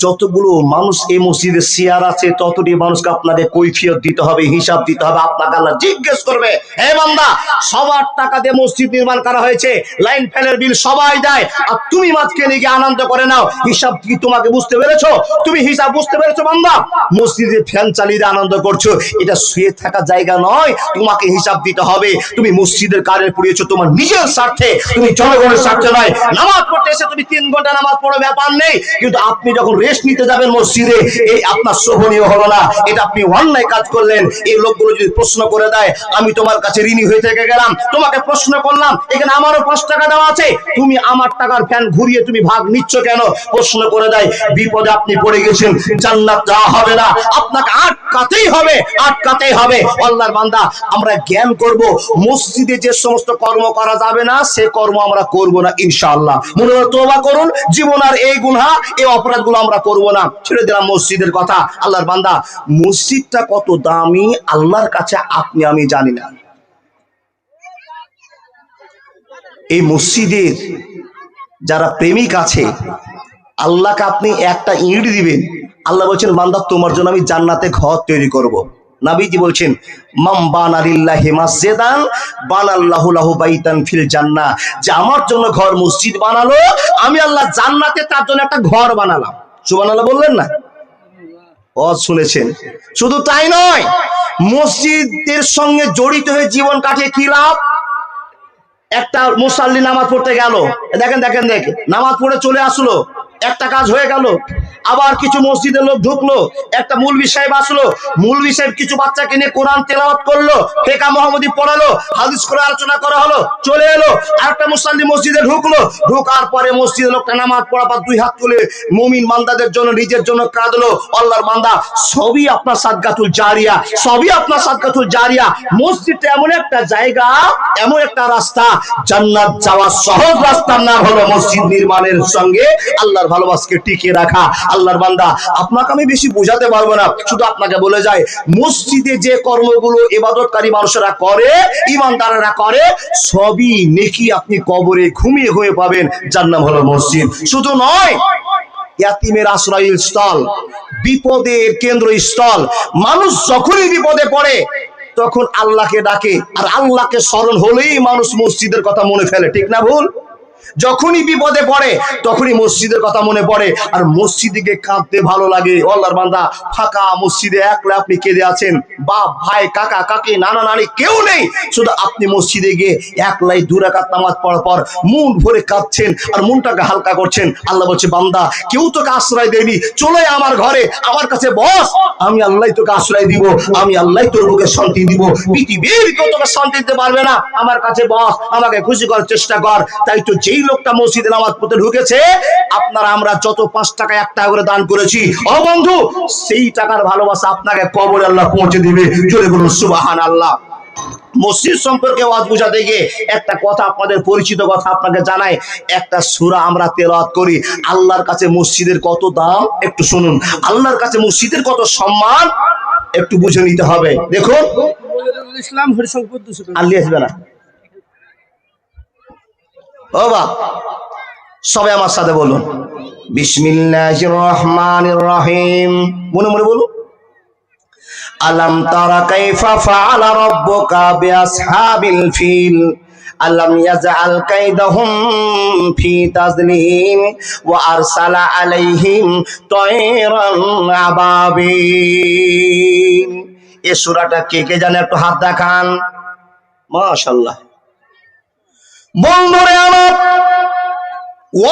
যতগুলো মানুষ এই মসজিদে শেয়ার আছে, ততটি মানুষকে আপনাকে কৈফিয়ত দিতে হবে, হিসাব দিতে হবে। আপনাকে আল্লাহ জিজ্ঞেস করবে, হে বান্দা, সবার টাকা দিয়ে মসজিদ নির্মাণ করা হয়েছে, লাইন ফ্যানের বিল সবাই দেয়, আর তুমি মাঝখানে গিয়ে আনন্দ করে নাও, হিসাব কি তোমাকে বুঝতে পেরেছো? তুমি হিসাব বুঝতে পেরেছো বান্দা? মসজিদে ফ্যান চালিয়ে আনন্দ করছো, এটা শুয়ে থাকা জায়গা নয়, তোমাকে হিসাব দিতে হবে। তুমি মসজিদের কারেন্ট পুড়িয়েছো তোমার নিজের স্বার্থে, তুমি জনগণের স্বার্থে নয়। নামাজ পড়তে এসে তুমি 3 ঘন্টা নামাজ পড়ো, ব্যাপার নেই, কিন্তু আপনি যখন রেস্ট নিতে যাবেন মসজিদে, এই আপনার শোভনীয় হলো না, এটা আপনি অন্যায় কাজ করলেন। এই লোকগুলো যদি প্রশ্ন করে দেয়, আমি তোমার কাছে ঋণী হয়ে থেকে গেলাম, তোমাকে প্রশ্ন করলাম, এখানে আমারও 5 টাকা দেওয়া আছে, তুমি আমার টাকার ফ্যান ঘুরিয়ে তুমি ভাগ নিচ্ছ কেন, প্রশ্ন করে দেয়, বিপদে আপনি পড়ে গেছেন, জান্নাত যাওয়া হবে না, আপনাকে আটকাতেই হবে, আটকাতেই হবে। আল্লাহর বান্দা, আমরা জ্ঞান করব, মসজিদে যে সমস্ত কর্ম করা যাবে না সে কর্ম আমরা করব না ইনশাআল্লাহ। মনে হয় তওবা করুন, জীবন আর এই গুনাহ এই অপরাধগুলো আমরা করব না, ছেড়ে দিলাম মসজিদের কথা। আল্লাহর বান্দা, মসজিদটা কত দামি আল্লাহর কাছে আপনি আমি জানি না। এই মসজিদের যারা প্রেমিক আছে, আল্লাহকে আপনি একটা ইট দিবেন, আল্লাহ বলছেন বান্দা তোমার জন্য আমি জান্নাতে ঘর তৈরি করব। নবীজি বলছেন, মাম বানা লিল্লাহি মাসজিদান বানাল্লাহু লাহু বাইতান ফিল জান্নাহ, যে আমার জন্য ঘর মসজিদ বানালো, আমি আল্লাহ জান্নাতে তার জন্য একটা ঘর বানালাম। সুবহানাল্লাহ বললেন না? শুনেছেন? শুধু তাই নয়, মসজিদের সঙ্গে জড়িত হয়ে জীবন কাটিয়ে কি লাভ? একটা মুসাল্লি নামাজ পড়তে গেল, দেখেন দেখেন দেখেন, নামাজ পড়ে চলে আসলো, একটা কাজ হয়ে গেল। আবার কিছু মসজিদের লোক ঢুকলো, একটা মৌলভী সাহেব আসলো, মৌলভী সাহেব কিছু বাচ্চাকে নিয়ে কোরআন তেলাওয়াত করলো, ফিকহ মুহাম্মদী পড়ালো, হাদিস করে আলোচনা করা হলো, চলে এলো। আরেকটা মুসাল্লি মসজিদে ঢুকলো, ঢোকার পরে মসজিদের লোকটা নামাজ পড়া পর 2 হাত তুলে মুমিন বান্দাদের জন্য, নিজের জন্য কাঁদলো। আল্লাহর বান্দা, সবই আপনার সাদকাতুল জারিয়া, সবই আপনার সাদকাতুল জারিয়া। মসজিদটা এমন একটা জায়গা, এমন একটা রাস্তা, জান্নাত যাওয়ার সহজ রাস্তার নাম হলো মসজিদ নির্মাণের সঙ্গে আল্লাহর ভালোবাসাকে টিকিয়ে রাখা। আল্লাহর বান্দা, আপনাকে আমি বেশি বোঝাতে পারবো না, শুধু আপনাকে বলে যাই, মসজিদে যে কর্মগুলো ইবাদতকারী মানুষেরা করে, ঈমানদাররা করে, সবই নেকি আপনি কবরে ঘুমিয়ে ঘুমিয়ে পাবেন, যার নাম হলো মসজিদ। শুধু নয়, ইয়াতিমের আশ্রয়স্থল, বিপদের কেন্দ্রস্থল। মানুষ যখনই বিপদে পড়ে তখন আল্লাহকে ডাকে, আর আল্লাহকে স্মরণ হলেই মানুষ মসজিদের কথা মনে ফেলে, ঠিক না ভুল? যখনই বিপদে পড়ে তখনই মসজিদের কথা মনে পড়ে, আর মসজিদে গিয়ে কাঁদতে ভালো লাগে। আল্লাহর বান্দা, ফাঁকা মসজিদে একলা আপনি কেঁদে আছেন, বাপ ভাই কাকা কাকি নানা নানি কেউ নেই, শুধু আপনি মসজিদে গিয়ে একলাই 2 রাকাত নামাজ পড়ার পর মন ভরে কাঁদছেন আর মনটাকে হালকা করছেন। আল্লাহ বলছে, বান্দা কেউ তোকে আশ্রয় দেয়নি, চলে আমার ঘরে, আমার কাছে বস, আমি আল্লাহ তোকে আশ্রয় দিব, আমি আল্লাহ তোর বুকে শান্তি দিব, পৃথিবীর কেউ তোকে শান্তি দিতে পারবে না, আমার কাছে বস, আমাকে খুশি করার চেষ্টা কর। তাই তো যেই লোকটা মসজিদে নামাজ পড়তে ঢুকেছে, আপনারা আমরা যত 5 টাকা 1 টাকা করে দান করেছি, ও বন্ধু, সেই টাকার ভালোবাসা আপনাকে কবরে আল্লাহ পৌঁছে দিবে। জোরে বলুন সুবহানাল্লাহ। মসজিদ সম্পর্কে ওয়াজ বুঝাতে গিয়ে একটা কথা, আপনাদের পরিচিত কথা আপনাকে জানাই, একটা সূরা আমরা তেলাওয়াত করি, আল্লাহর কাছে মসজিদের কত দাম একটু শুনুন, আল্লাহর কাছে মসজিদের কত সম্মান একটু বুঝে নিতে হবে। দেখুন, ইসলাম হরিশঙ্কর আল্লি আসবে না, ও বা সবাই আমার সাথে বলুন, বিসমিল্লাহির রহমানির রহিম, মনে মনে বলুন, আলাম তারা কাইফা ফাআলা রাব্বুকা বিআসহাবিল ফিল আলাম ইয়াজআল কাইদাহুম ফি তাজলিল ওয়া আরসালা আলাইহিম তায়রান আবাবিল। এই সূরাটা কে কে জানে একটু হাত দেখান। মাশাআল্লাহ। বন্ধুরে আমার,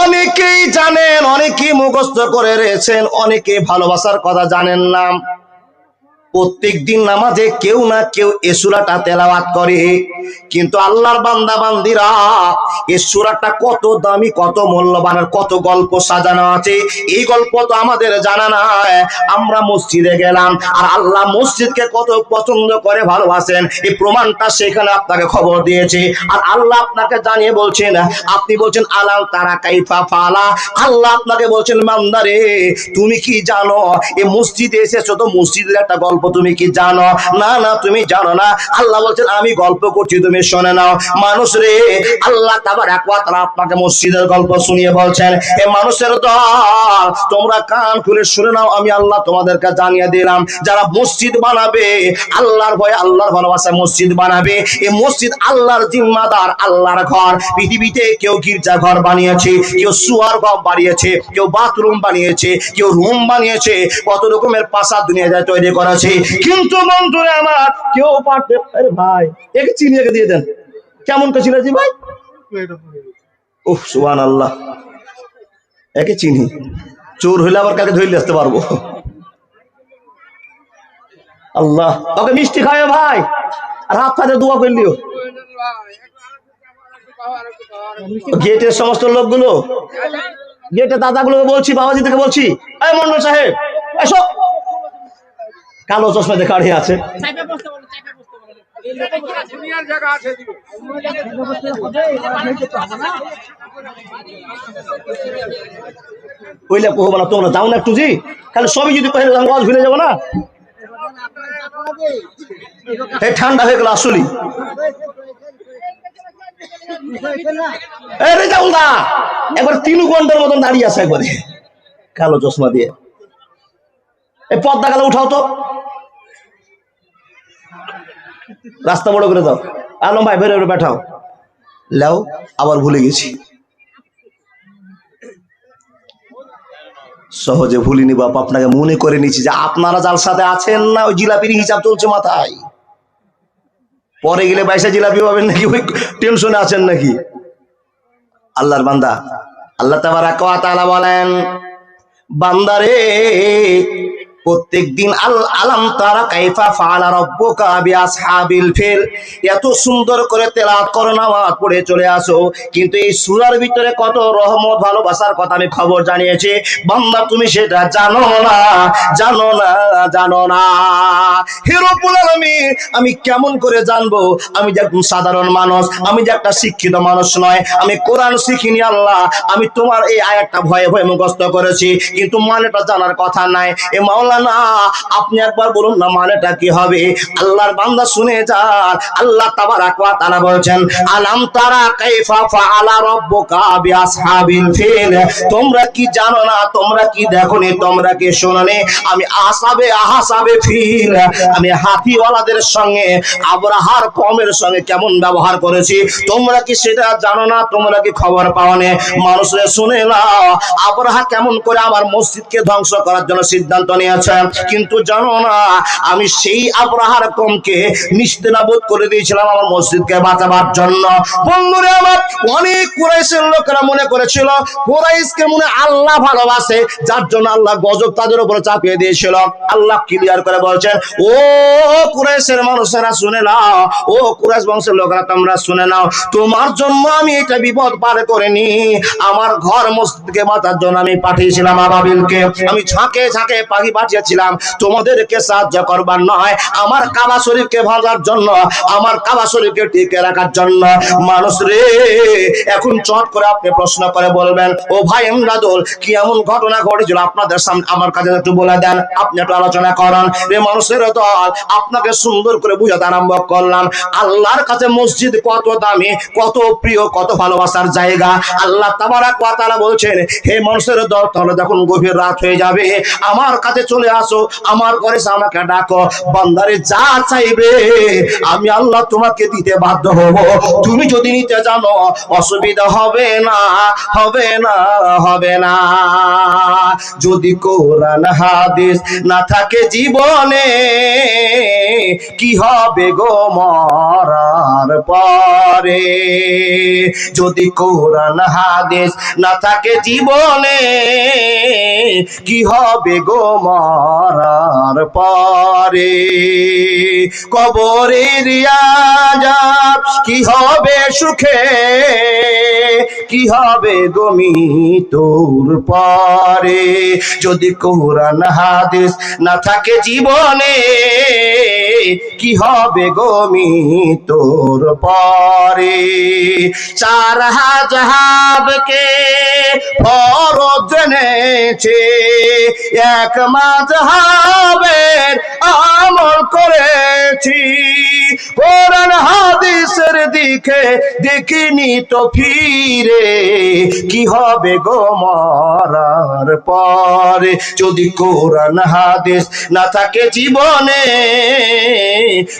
অনেকেই জানেন, অনেকেই মুখস্থ করে রয়েছেন, অনেকে ভালোবাসার কথা জানেন না। প্রত্যেক দিন নামাজে কেউ না কেউ এই সূরাটা তেলাওয়াত করে, কিন্তু আল্লাহর বান্দা বান্দিরা, এই সূরাটা কত দামি, কত মূল্যবান, কত গল্প সাজানো আছে, এই গল্প তো আমাদের জানা নাই। আমরা মসজিদে গেলাম, আর আল্লাহ মসজিদকে কত পছন্দ করে ভালোবাসেন, এই প্রমাণটা সেখানে আপনাকে খবর দিয়েছে। আর আল্লাহ আপনাকে জানিয়ে বলছেন, আপনি বলছেন আলাম তারা কাইফা ফাআলা, আল্লাহ আপনাকে বলছেন, বান্দারে তুমি কি জানো, এই মসজিদে এসেছো তো মসজিদের একটা গল্প তুমি কি জানো? না না, তুমি জানো না। আল্লাহ বলছেন, আমি গল্প করছি, তুমি শুনে নাও। মানুষ রে, আল্লাহ তাবারক ওয়া তাআলা আপনাকে মসজিদের গল্প শুনিয়ে বলছেন, এ মানুষের দল, তোমরা কান খুলে শুনে নাও, আমি আল্লাহ তোমাদেরকে জানিয়ে দিলাম, যারা মসজিদ বানাবে, আল্লাহর ভয়ে আল্লাহর ভালোবাসায় মসজিদ বানাবে, এই মসজিদ আল্লাহর জিম্মাদার, আল্লাহর ঘর। পৃথিবীতে কেউ গির্জা ঘর বানিয়েছে, কেউ সুয়ার ঘর বানিয়েছে, কেউ বাথরুম বানিয়েছে, কেউ রুম বানিয়েছে, কত রকমের প্রাসাদ দুনিয়ায় তৈরি করেছে, কিন্তু বন্ধুরা আমার, কেউ পারতে, আরে ভাই একে চিনিয়ে দিয়ে দেন, কেমন কে চিনেছি ভাই, উফ সুবহানাল্লাহ, একে চিনি, চোর হইলে আবার কাকে ধরে আসতে পারবো। আল্লাহ, ওকে মিষ্টি খাওয়াও ভাই, আর হাত পাতে দোয়া করলিও। গেটের সমস্ত লোকগুলো, গেটে দাদাগুলোকে বলছি, বাবাজি থেকে বলছি, এই মন্ডল সাহেব এসো। কালো চশমা দেখে দাঁড়িয়ে আছে। ওইলে কহবো না, তোমরা যাও না একটু জি, খালি সবই যদি কহে আওয়াজ ভুলে যাবো না। এই ঠান্ডা হয়ে গেল আসলি। একবার 3 ঘন্টার মতন দাঁড়িয়ে আছে একবারে কালো চশমা দিয়ে। এই পর্দা কালো উঠাও তো, রাস্তা বড় করে দাও। আলম ভাই বেরো বেঠাও। লাও, আবার ভুলে গেছি। সহজে ভুলিনি বাপ, আপনাকে মনে করে নিচ্ছি যে আপনারা যার সাথে আছেন না, ওই জিলাপির হিসাব চলছে মাথায়। পরে গেলে 22 জিলাপি পাবেন নাকি, ওই টেনশনে আছেন নাকি? আল্লাহর বান্দা, আল্লাহ তাবারাক ওয়া তাআলা বলেন, বান্দারে প্রত্যেক দিন আলাম তারা কাইফা ফাআলা রাব্বুকা বিআসহাবিল ফিল, এত সুন্দর করে তেলাওয়াত করো, নামাজ পড়ে চলে আসো, কিন্তু এই সূরার ভিতরে কত রহমত ভালোবাসার কথা আমি খবর জানিয়েছি, বান্দা তুমি সেটা জানো না, জানো না, জানো না। হে রব্বুল আলামিন, আমি কেমন করে জানবো? আমি যে একজন সাধারণ মানুষ, আমি যে একটা শিক্ষিত মানুষ নয়, আমি কোরআন শিখিনি আল্লাহ, আমি তোমার এই আয়াতটা ভয়ে ভয়ে মুখস্থ করেছি, কিন্তু মানেটা জানার কথা নাই। এ মাওলানা, আপনি একবার বলুন না মানেটা কি হবে? আল্লাহর বান্দা শুনে যান, আল্লাহ তাবারাক ওয়া তাআলা বলছেন, আলাম তারা কাইফা ফাআলা রাব্বুকা বিআসহাবিল ফিল, তোমরা কি জানো না, তোমরা কি দেখোনি, তোমরা কি শোনোনি, আমি আহসাবে ফিল, আমি হাতিওয়ালাদের সঙ্গে, আবরাহার কওমের সঙ্গে কেমন ব্যবহার করেছি, তোমরা কি সেটা জানো না? তোমরা কি খবর পাওনি? মানুষরা শুনে নাও, আবরাহা কেমন করে আমার মসজিদকে ধ্বংস করার জন্য সিদ্ধান্ত নিয়েছে, কিন্তু জানো না আমি সেই আবরাহার কওমকে নিস্তেনাবুদ করে দিয়েছিলাম আমার মসজিদকে বাঁচাবার জন্য। বন্ধুরা আমার, অনেক কুরাইশের লোকেরা মনে করেছিল কুরাইশকে মনে আল্লাহ ভালোবাসে, যার জন্য আল্লাহ গজব তাদের উপর চাপিয়ে দিয়েছিল। আল্লাহ ক্লিয়ার করে বলছেন, ও কুরাইশের মানুষেরা শুনে নাও, ও কুরাইশ বংশের লোকেরা তোমরা শুনে নাও, তোমার জন্য আমি এটা বিপদ পার করিনি, আমার ঘর মসজিদকে বাঁচার জন্য আমি পাঠিয়েছিলাম আবাবিলকে, আমি ঝাঁকে ঝাঁকে পাখি পাঠিয়েছিলাম তোমাদেরকে সাহায্য করবার নয়, আমার কাবা শরীফকে ভাঙার জন্য, আমার কাবা শরীফকে টিকে রাখার জন্য। মানুষ রে, এখন চট করে আপনি প্রশ্ন করে বলবেন, ও ভাই ইমদাদুল, কি এমন ঘটনা ঘটেছিল আপনাদের সামনে, আমার কাছে একটু বলে দেন, আপনি একটু আলোচনা করেন। রে মানুষের দল, আপনাকে সুন্দর করে বুঝাতে আরম্ভ করলাম, আল্লাহর কাছে মসজিদ কত দামি, কত প্রিয়, কত ভালোবাসার জায়গা। আল্লাহ তাবারাক ওয়া তাআলা বলছেন, হে মানুষের দল, তাহলে যখন গভীর রাত হয়ে যাবে আমার কাছে চলে আসো, আমার ঘরে আমাকে ডাকো, বান্দারে যা চাইবে আমি আল্লাহ তোমাকে দিতে বাধ্য হব, তুমি যদি নিতে জানো অসুবিধা হবে না, হবে না, হবে না। যদি কোরআন হাদিস না থাকে জীবনে, কি হবে গো মরার পরে? যদি কোরআন হাদিস না থাকে জীবনে, কি হবে গো মরার পরে? কবরের আযাব কি হবে সুখে, কি হবে গো মৃত্যুর পরে? যদি কোরআন হাদিস না থাকে জীবনে, কি হবে গো মৃত্যুর পরে? 4 মাযহাবকে ফরজ জেনেছে, এক মাযহাবের আমল করেছি, কোরআন হাদিসের দিকে দেখিনি তো ফিরে, কি হবে গো মরার পরে? যদি কোরআন হাদিস না থাকে জীবনে,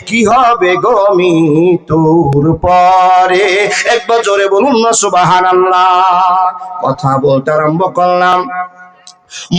কি হবে গো মৃত্যুর পরে? একবার জোরে বলুন না সুবহানাল্লাহ। কথা বলতে আরম্ভ করলাম,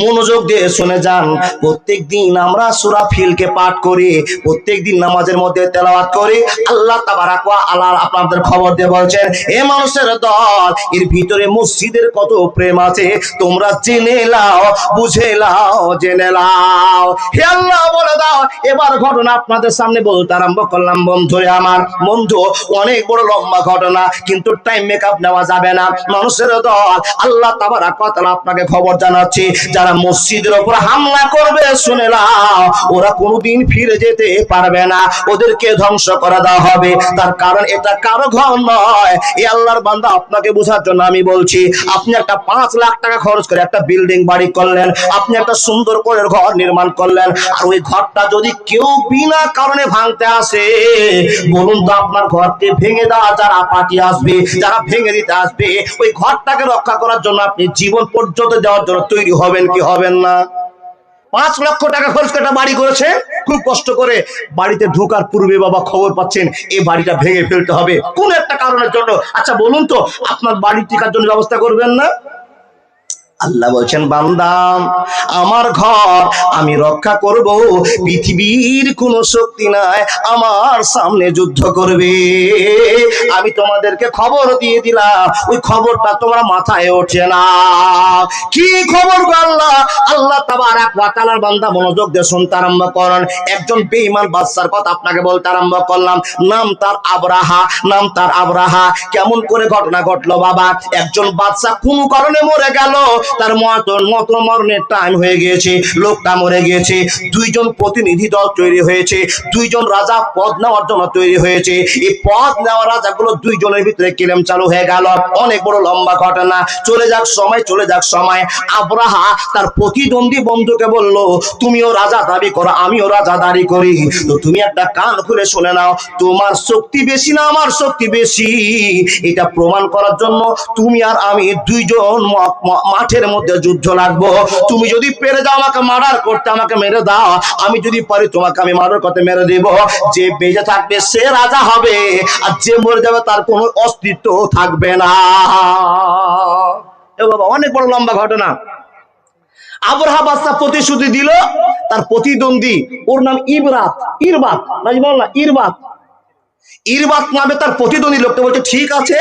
মনোযোগ দিয়ে শুনে যান। প্রত্যেকদিন আমরা সূরা ফিলকে পাঠ করি, প্রত্যেকদিন নামাজের মধ্যে তেলাওয়াত করি। আল্লাহ তাবারাক ওয়া তাআলা আপনাদের খবর দিয়ে বলছেন, এ মানুষের দল, এর ভিতরে মসজিদের কত প্রেম আছে তোমরা জেনে নাও, বুঝে নাও, জেনে নাও। হে আল্লাহ বলে দাও। এবার ঘটনা আপনাদের সামনে বলতে আরম্ভ করলাম বন্ধুরে আমার। বন্ধু, অনেক বড় লম্বা ঘটনা, কিন্তু টাইম মেকআপ নেওয়া যাবে না। মানুষের দল, আল্লাহ তাবারাক ওয়া তাআলা আপনাকে খবর জানাচ্ছি, যারা মসজিদের উপর হামলা করবে শুনে নাও, ওরা কোনোদিন ফিরে যেতে পারবে না, ওদেরকে ধ্বংস করে দেওয়া হবে। তার কারণ এটা কারো ঘর নয়। এই আল্লাহর বান্দা, আপনাকে বোঝার জন্য আমি বলছি, আপনি একটা 5 লাখ টাকা খরচ করে একটা বিল্ডিং বাড়ি করলেন, আপনি একটা সুন্দর করে ঘর নির্মাণ করলেন, আর ওই ঘরটা যদি কেউ বিনা কারণে ভাঙতে আসে, বলুন তো আপনার ঘরকে ভেঙে দেওয়া যারা পার্টি আসবে, যারা ভেঙে দিতে আসবে, ওই ঘরটাকে রক্ষা করার জন্য আপনি জীবন পর্যন্ত দেওয়ার জন্য তৈরি হবেন কি হবেন না? 5 লক্ষ টাকা খরচ করে একটা বাড়ি করেছে, খুব কষ্ট করে বাড়িতে ঢোকার পূর্বে বাবা খবর পাচ্ছেন এই বাড়িটা ভেঙে ফেলতে হবে কোন একটা কারণের জন্য। আচ্ছা বলুন তো, আপনার বাড়ি টিকার জন্য ব্যবস্থা করবেন না? আল্লাহ বলছেন, বান্দা, আমার ঘর আমি রক্ষা করব, পৃথিবীর কোন শক্তি নাই আমার সামনে যুদ্ধ করবে। আমি তোমাদেরকে খবর দিয়ে দিলাম, ওই খবরটা তোমরা মাথায় ওঠে না। কি খবর গো আল্লাহ? আল্লাহ তাবারাক ওয়া তাআলার বান্দা মনোযোগ দিয়ে শুনতে আরম্ভ করেন। একজন বেঈমান বাদশার কথা আপনাকে বলতে আরম্ভ করলাম। নাম তার আবরাহা, নাম তার আবরাহা। কেমন করে ঘটনা ঘটলো বাবা? একজন বাদশা কোন কারণে মরে গেল, তার মরণের টাইম হয়ে গিয়েছে, লোকটা মরে গিয়েছে। 2 জন প্রতিনিধি দল তৈরি হয়েছে, 2 জন রাজা পদ নেওয়ার জন্য তৈরি হয়েছে। এই পদ নেওয়া রাজাগুলো 2 জনের ভিতরে কেলেম চালু হয়ে গেল। অনেক বড় লম্বা ঘটনা। চলে যাক সময়, চলে যাক সময়। আবরাহা তার প্রতিদ্বন্দ্বী বন্ধুকে বলল, তুমিও রাজা দাবি করো, আমিও রাজা দাবি করি, তো তুমি একটা কান খুলে শুনে নাও, তোমার শক্তি বেশি না আমার শক্তি বেশি, এটা প্রমাণ করার জন্য তুমি আর আমি 2 জন মাঠের মধ্যে যুদ্ধ লাগবো। তুমি যদি পেরে যাও আমাকে মার্ডার করতে, আমাকে মেরে দাও, আমি যদি পারি তোমাকে আমি মার্ডার করতে মেরে দেব। যে বেঁচে থাকবে সে রাজা হবে, আর যে মরে যাবে তার কোনো অস্তিত্ব থাকবে না। এ বাবা, অনেক বড় লম্বা ঘটনা। আবরাহা বাদশা প্রতিশ্রুতি দিল, তার প্রতিদ্বন্দ্বী, ওর নাম ইরবাত ইরবাত নামে তার প্রতিদ্বন্দ্বী লোকটা বলছে, ঠিক আছে,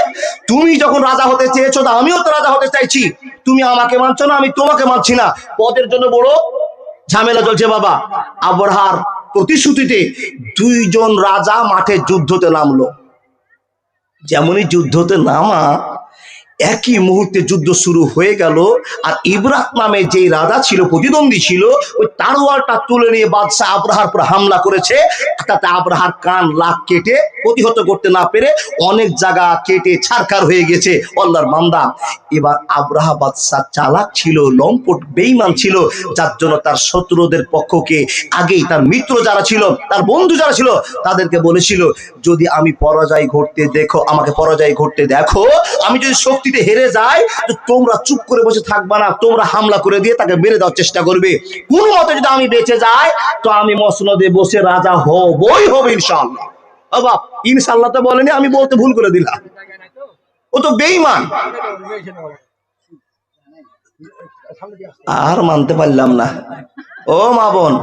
তুমি যখন রাজা হতে চেয়েছো, তা আমিও তো রাজা হতে চাইছি, তুমি আমাকে মানছো না, আমি তোমাকে মানছি না, পদের জন্য বড় ঝামেলা চলছে বাবা। আবরাহার প্রতিশ্রুতিতে 2 জন রাজা মাঠে যুদ্ধতে নামলো। যেমনই যুদ্ধতে নামা, একই মুহূর্তে যুদ্ধ শুরু হয়ে গেল। আর ইবরাত নামে যে রাজা ছিল, প্রতিদ্বন্দ্বী ছিল, ওই তারওয়ালটা তুলে নিয়ে বাদশা আবরাহার উপর হামলা করেছে। তাতে আবরাহার কান লাক কেটে, প্রতিহত করতে না পেরে অনেক জায়গা কেটে ছারখার হয়ে গেছে। আল্লাহর বান্দা, এবার আবরাহা বাদশা চালাক ছিল, লম্পট বেঈমান ছিল, যার জন্য তার শত্রুদের পক্ষকে আগেই তার মিত্র যারা ছিল, তার বন্ধু যারা ছিল, তাদেরকে বলেছিল, যদি আমি পরাজয় ঘটতে দেখো, আমাকে পরাজয় ঘটতে দেখো, আমি যদি শক্তি হেরে যায়, তো তোমরা চুপ করে বসে থাকবা না, তোমরা হামলা করে দিয়ে তাকে মেরে দেওয়ার চেষ্টা করবে। কোন মতে যদি আমি বেঁচে যাই, তো আমি মসনদে বসে রাজা হবই হব ইনশাআল্লাহ। বাবা, ইনশাআল্লাহ তো বলেনি, আমি বলতে ভুল করে দিলাম, ও তো বেঈমান। আর মানতে পারলাম না। ও মা বোন,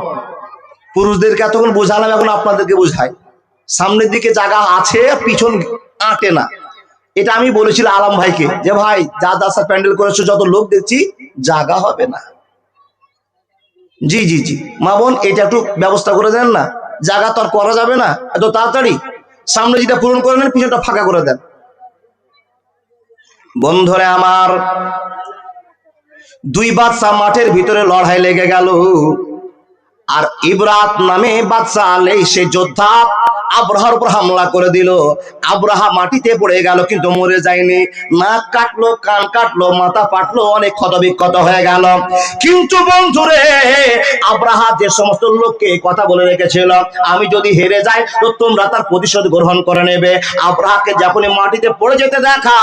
পুরুষদেরকে এতক্ষণ বোঝালাম, এখন আপনাদেরকে বোঝাই। সামনের দিকে জায়গা আছে, পিছন আঁটে না। এটা আমি বলেছিলাম আলম ভাইকে, যে ভাই যা দাসা প্যান্ডেল করেছো, যত লোক দেখছি, জায়গা হবে না। জি জি জি, মা বোন, এটা একটু ব্যবস্থা করে দেন না, জায়গা তো আর করা যাবে না এত তাড়াতাড়ি। সামনে যেটা পূরণ করে নেন, পিছনটা ফাঁকা করে দেন। বন্ধুরে আমার, 2 বাদশা মাঠের ভিতরে লড়াই লেগে গেল। আর ইবরাত নামে বাদশা আলেই সে যোদ্ধা আবরাহার উপর হামলা করে দিল। আবরাহা মাটিতে পড়ে গেল, কিন্তু মরে যায়নি। নাক কাটলো, কান কাটলো, মাথা ফাটলো, অনেক ক্ষত বিক্ষত হয়ে গেল। কিন্তু বন্ধুরে, আবরাহা যে সমস্ত লোককে কথা বলে রেখেছিল, আমি যদি হেরে যাই তো তোমরা তার প্রতিশোধ গ্রহণ করে নেবে, আবরাহাকে যখনই মাটিতে পড়ে যেতে দেখা,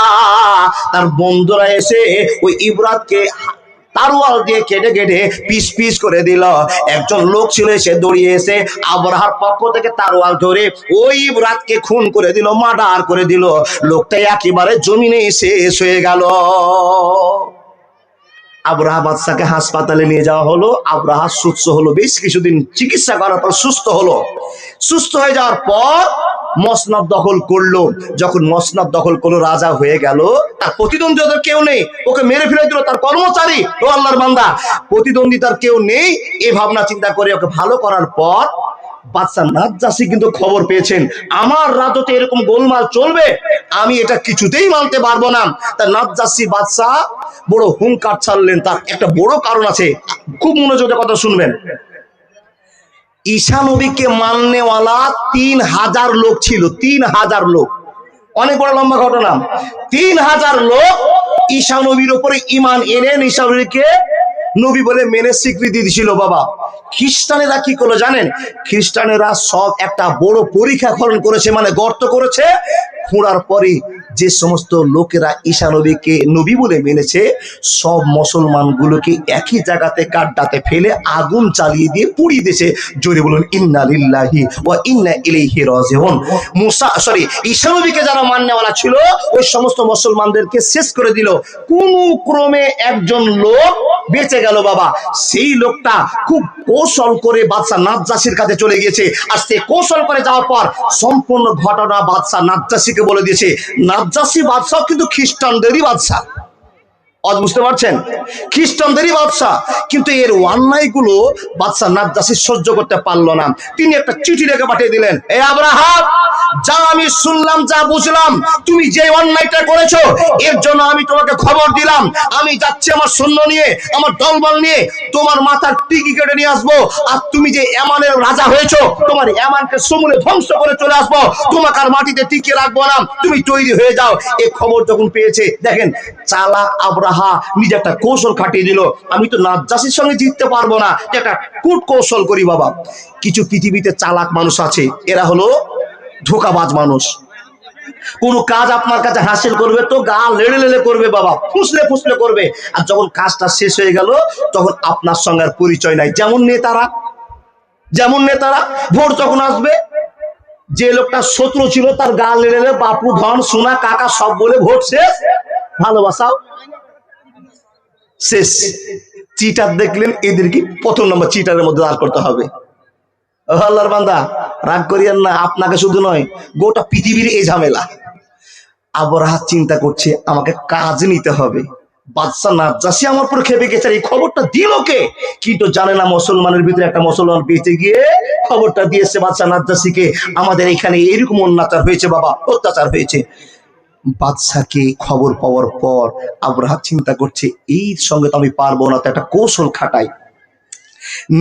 তার বন্ধুরা এসে ওই ইবরাতকে তারওয়াল দিয়ে কেটে কেটে পিস পিস করে দিল। একজন লোক ছিল, সে দৌড়িয়ে এসে আবরাহার পক্ষ থেকে তারওয়াল ধরে ওই ইবরাতকে খুন করে দিল, মার্ডার করে দিল। লোকটা একেবারে জমিনে শেষ হয়ে গেল। আবরাহা বাদশাকে হাসপাতালে নিয়ে যাওয়া হলো। আবরাহা সুস্থ হলো, বেশ কিছুদিন চিকিৎসা করার পর সুস্থ হলো। সুস্থ হয়ে যাওয়ার পর মসনদ দখল করলো। যখন মসনদ দখল করলো, রাজা হয়ে গেল, তার প্রতিদ্বন্দ্বী তার কেউ নেই, ওকে মেরে ফেলে দিল, তার কর্মচারী, ও আল্লাহর বান্দা, প্রতিদ্বন্দ্বী তার কেউ নেই। এই ভাবনা চিন্তা করে ওকে ভালো করার পর বাদশা নাজ্জাশী কিন্তু খবর পেয়েছেন আমার রাজত্বে এরকম গোলমাল চলবে, আমি এটা কিছুতেই মানতে পারবো না। তা নাজ্জাশী বাদশা বড় হুঙ্কার ছাড়লেন। তার একটা বড় কারণ আছে, খুব মনোযোগে কথা শুনবেন। ঈসা নবীকে মাননেওয়ালা 3000 লোক ছিল, 3000 লোক, অনেক বড় লম্বা ঘটনা। 3000 লোক ঈসা নবীর উপরে ঈমান এনেন, ঈসা নবীকে নবী বলে মেনে স্বীকৃতি দিছিল। বাবা, খ্রিস্টানেরা কি করলো জানেন? খ্রিস্টানেরা সব একটা বড় পরীক্ষা খনন করেছে, মানে গর্ত করেছে। খোঁড়ার পরে যে সমস্ত লোকেরা ঈসা নবীকে নবী বলে মেনেছে, সব মুসলমানগুলোকে একই জায়গাতে গাড্ডাতে ফেলে আগুন চালিয়ে দিয়ে পুড়িয়ে দিয়েছে। জোরে বলুন ইন্না লিল্লাহি ওয়া ইন্না ইলাইহি রাজিউন। ঈসা নবীকে যারা মাননেওয়ালা ছিল, ওই সমস্ত মুসলমানদেরকে শেষ করে দিল। কোন ক্রমে একজন লোক বেঁচে গেল। বাবা, সেই লোকটা খুব কৌশল করে বাদশা নাজ্জাশীর কাছে চলে গিয়েছে। আর সে কৌশল করে যাওয়ার পর সম্পূর্ণ ঘটনা বাদশা নাজ্জাশীকে বলে দিয়েছে। নাজ্জাশী বাদশা কিন্তু খ্রিস্টানদেরই বাদশা, আজ বুঝতে পারছেন, খ্রিস্টানদেরই বাদশা। কিন্তু এর অন্যায়গুলো বাদশা নাজ্জাশী সহ্য করতে পারলো না। তিনি একটা চিঠি লিখে পাঠিয়ে দিলেন, এ আব্রাহা, যা আমি শুনলাম, যা বুঝলাম, তুমি যে অন্যায়টা করেছো, এর জন্য আমি তোমাকে খবর দিলাম। আমি যাচ্ছি আমার সৈন্য নিয়ে, আমার দলবল নিয়ে, তোমার মাথার টিকি কেটে নিয়ে আসবো। আর তুমি যে ইয়ামানের রাজা হয়েছো, তোমার ইয়ামানকে সমূলে ধ্বংস করে চলে আসবো, তোমাকে আর মাটিতে টিকিয়ে রাখবো না, তুমি তৈরি হয়ে যাও। এই খবর যখন পেয়েছে, দেখেন চালাক আব্রাহা নিজে একটা কৌশল খাটিয়ে দিল। আমি তো নাজ্জাশীর সঙ্গে জিততে পারবো না, একটা কূট কৌশল করি। বাবা, কিছু পৃথিবীতে চালাক মানুষ আছে, এরা হলো ধোঁকাবাজ মানুষ। কোন কাজ আপনার কাছে হাসিল করবে তো গা লেড়ে লেড়ে করবে, বাবা, ফুসলে ফুসলে করবে। আর যখন কাজটা শেষ হয়ে গেল, তখন আপনার সঙ্গে আর পরিচয় নাই। যেমন নেতারা ভোট যখন আসবে, যে লোকটা শত্রু ছিল তার গা লেড়ে লেড়ে বাপু, ধন, সোনা, কাকা সব বলে ভোট শেষ, ভালোবাসাও শেষ। চিটার দেখলেন, এদেরকে প্রথম নম্বর চিটারের মধ্যে দাঁড় করতে হবে। আল্লাহর বান্দা, রাগ করিয়েন না, আপনাকে শুধু নয়, গোটা পৃথিবীর এই ঝামেলা। আবরাহা চিন্তা করছে আমাকে কাজ নিতে হবে। বাদশা নাজ্জাশী আমার উপর খেপে গেছে, এই খবরটা দিল কে? কিন্তু জানে না মুসলমানের ভিতরে একটা মুসলমান বেঁচে গিয়ে খবরটা দিয়েছে বাদশা নাজ্জাশীকে, আমাদের এখানে এরকম অত্যাচার হয়েছে, বাবা, অত্যাচার হয়েছে। বাদশাকে খবর পাওয়ার পর আবরাহা চিন্তা করছে, এই সঙ্গে তো আমি পারবো না, তো একটা কৌশল খাটাই।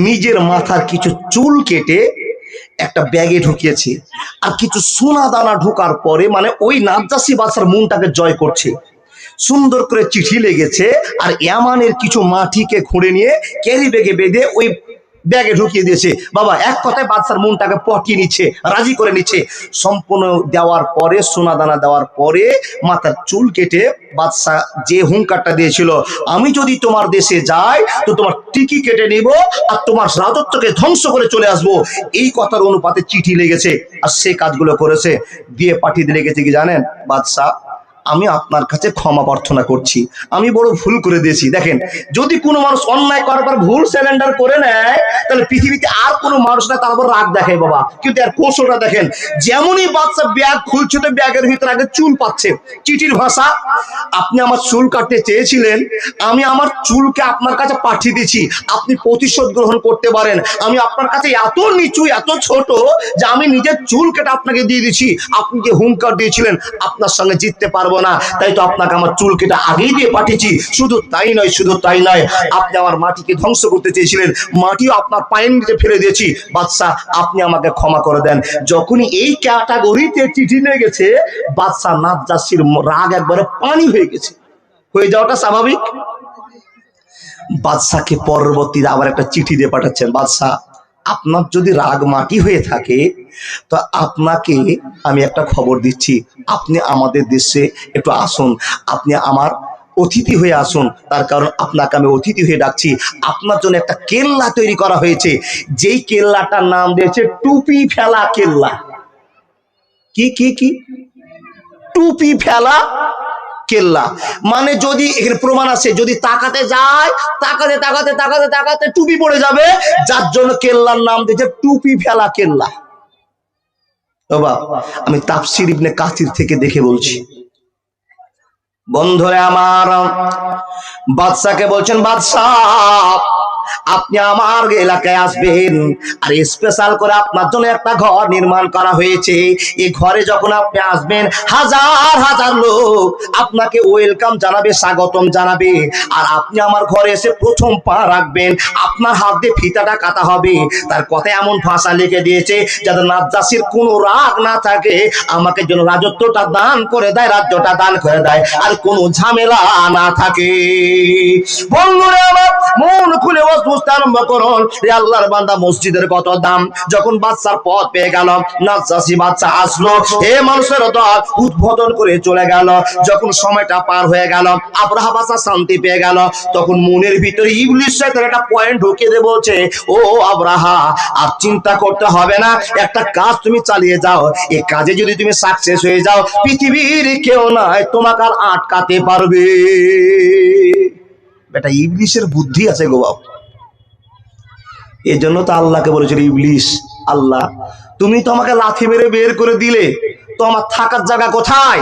নিজের মাথার কিছু চুল কেটে একটা ব্যাগে ঢুকিয়েছে, আর কিছু সোনা দানা ঢোকার পরে, মানে ওই নাজ্জাশী বাদশার মনটাকে জয় করছে। সুন্দর করে চিঠি লেগেছে, আর ইয়ামানের কিছু মাটিকে খুঁড়ে নিয়ে ক্যারি ব্যাগে বেঁধে ওই ব্যাগে ঢুকিয়ে দিয়েছে। বাবা, এক কথায় বাদশার মনটাকে পটিয়ে নিচ্ছে, রাজি করে নিচ্ছে। সম্পূর্ণ দেওয়ার পরে, সোনা দানা দেওয়ার পরে মাথার চুল কেটে বাদশা যে হুঙ্কারটা দিয়েছিল, আমি যদি তোমার দেশে যাই তো তোমার টিকি কেটে নিব আর তোমার রাজত্বকে ধ্বংস করে চলে আসবো, এই কথার অনুপাতে চিঠি লেগেছে। আর সে কাজগুলো করেছে, দিয়ে পাঠিয়ে দিয়ে লেগেছে কি জানেন? বাদশা, আমি আপনার কাছে ক্ষমা প্রার্থনা করছি, আমি বড় ভুল করে দিয়েছি। দেখেন, যদি কোনো মানুষ অন্যায় করার পর ভুল স্যালেন্ডার করে নেয়, তাহলে পৃথিবীতে আর কোনো মানুষ না তারপর রাগ দেখায়। বাবা, কিন্তু এর কৌশলটা দেখেন। যেমনই বাচ্চা ব্যাগ খুলছে, তো ব্যাগের ভিতরে আগে চুল পাচ্ছে। চিঠির ভাষা, আপনি আমার চুল কাটতে চেয়েছিলেন, আমি আমার চুলকে আপনার কাছে পাঠিয়ে দিয়েছি, আপনি প্রতিশোধ গ্রহণ করতে পারেন। আমি আপনার কাছে এত নিচু, এত ছোট যে আমি নিজের চুল কেটে আপনাকে দিয়ে দিচ্ছি। আপনি যে হুঙ্কার দিয়েছিলেন আপনার সঙ্গে জিততে পারবো না, তাই তো আপনাকে আমার চুল কেটে আগেই দিয়ে পাঠিয়েছি। শুধু তাই নয়, আপনি আমার মাটিকে ধ্বংস করতে চেয়েছিলেন, মাটিও আপনার পায়ের নিচে ফেলে দিয়েছি। বাদশা, আপনি আমাকে ক্ষমা করে দেন। যখনই এই ক্যাটাগরিতে চিঠি লেগেছে, বাদশা নাজ্জাশীর রাগ একবারে পানি হয়ে গেছে। হয়ে যাওয়াটা স্বাভাবিক। বাদশাকে পরবর্তীতে আবার একটা চিঠি দিয়ে পাঠাচ্ছেন, বাদশা, আপনার যদি রাগ মাটি হয়ে থাকে, তো আপনাকে আমি একটা খবর দিচ্ছি, আপনি আমাদের দেশে একটু আসুন, আপনি আমার অতিথি হয়ে আসুন। তার কারণ আপনাকে আমি অতিথি হয়ে ডাকছি। আপনার জন্য একটা কেল্লা তৈরি করা হয়েছে, যেই কেল্লাটার নাম দিয়েছে টুপি ফেলা কেল্লা। কি টুপি ফেলা কেল্লা মানে যদি এখানে প্রমাণ আছে, যদি তাকাতে যায় তাকাতে তাকাতে তাকাতে তাকাতে টুপি পড়ে যাবে, যার জন্য কেল্লার নাম দিয়েছে টুপি ফেলা কেল্লা। বাবা আমি তাফসীর ইবনে কাসির থেকে দেখে বলছি। বন্ধুরা আমার, বাদশাকে বলছেন, বাদশাহ আপনি আমার এলাকায় আসবেন, আর স্পেশাল করে আপনার জন্য একটা ঘর নির্মাণ করা হয়েছে। এই ঘরে যখন আপনি আসবেন হাজার হাজার লোক আপনাকে ওয়েলকাম জানাবে, স্বাগতম জানাবে। আর আপনি আমার ঘরে এসে প্রথম পা রাখবেন, আপনার হাত দিয়ে ফিতাটা কাটা হবে। তার কথায় এমন ভাষা লিখে দিয়েছে যাতে নাজ্জাশীর কোনো রাগ না থাকে, আমাকে যেন রাজত্বটা দান করে দেয়, রাজ্যটা দান করে দেয়, আর কোনো ঝামেলা না থাকে। বন্ধুরা আমার, মন খুলে বুঝতে আরম্ভ করুন, আল্লাহর বান্দা মসজিদের কত দাম। যখন বাদশার পদ পেয়ে গেল, নাজ্জাশী বাদশা আসলো, হে মানুষের দল উদ্বোধন করে চলে গেল। যখন সময়টা পার হয়ে গেল, আব্রাহা বাদশা শান্তি পেয়ে গেল, তখন মনের ভিতরে ইবলিস শয়তান একটা পয়েন্ট ঢুকিয়ে দিয়ে বলছে, ও আব্রাহা আর চিন্তা করতে হবে না, একটা কাজ তুমি চালিয়ে যাও, এই কাজে যদি তুমি সাকসেস হয়ে যাও পৃথিবীর কেউ নয় তোমাকে আর আটকাতে পারবে। বেটা ইবলিসের বুদ্ধি আছে গো বাবা। এই জন্য তো আল্লাহকে বলেছিল, ইবলিস আল্লাহ তুমি তো আমাকে লাথি মেরে বের করে দিলে, তো আমার থাকার জায়গা কোথায়?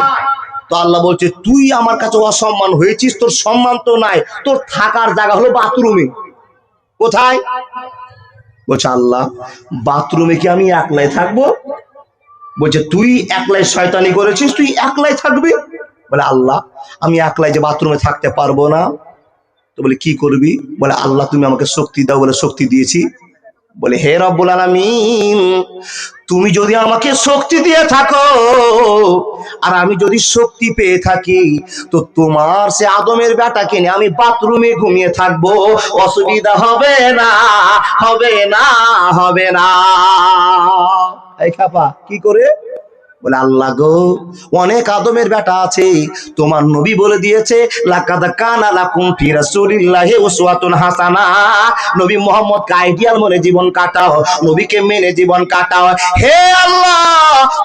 তো আল্লাহ বলছে, তুই আমার কাছে অসম্মান হয়েছিস, তোর সম্মান তো নাই, তোর থাকার জায়গা হলো বাথরুমে। কোথায়? বলছে আল্লাহ বাথরুমে কি আমি একলাই থাকবো? বলছে তুই একলাই শয়তানি করেছিস, তুই একলাই থাকবি? বলে আল্লাহ আমি একলাই যে বাথরুমে থাকতে পারবো না। তো বলে কি করবি? বলে আল্লাহ তুমি আমাকে শক্তি দাও। বলে শক্তি দিয়েছি। বলে হে রব্বুল আলামিন, তুমি যদি আমাকে শক্তি দিয়ে থাকো আর আমি যদি শক্তি পেয়ে থাকি, তো তোমার সে আদমের বেটাকে নিয়ে আমি বাথরুমে ঘুমিয়ে থাকবো, অসুবিধা হবে না, হবে না, হবে না। এই খাপা কি করে? বলে আল্লাহ গো, অনেক আদমের বেটা আছে, তোমার নবী বলে দিয়েছে লাকাদ কানা লাকুম ফি রাসূলিল্লাহি উসওয়াতুন হাসানা, নবী মুহাম্মদকে আইডিয়াল মনে জীবন কাটাও, নবীকে মেনে জীবন কাটাও। হে আল্লাহ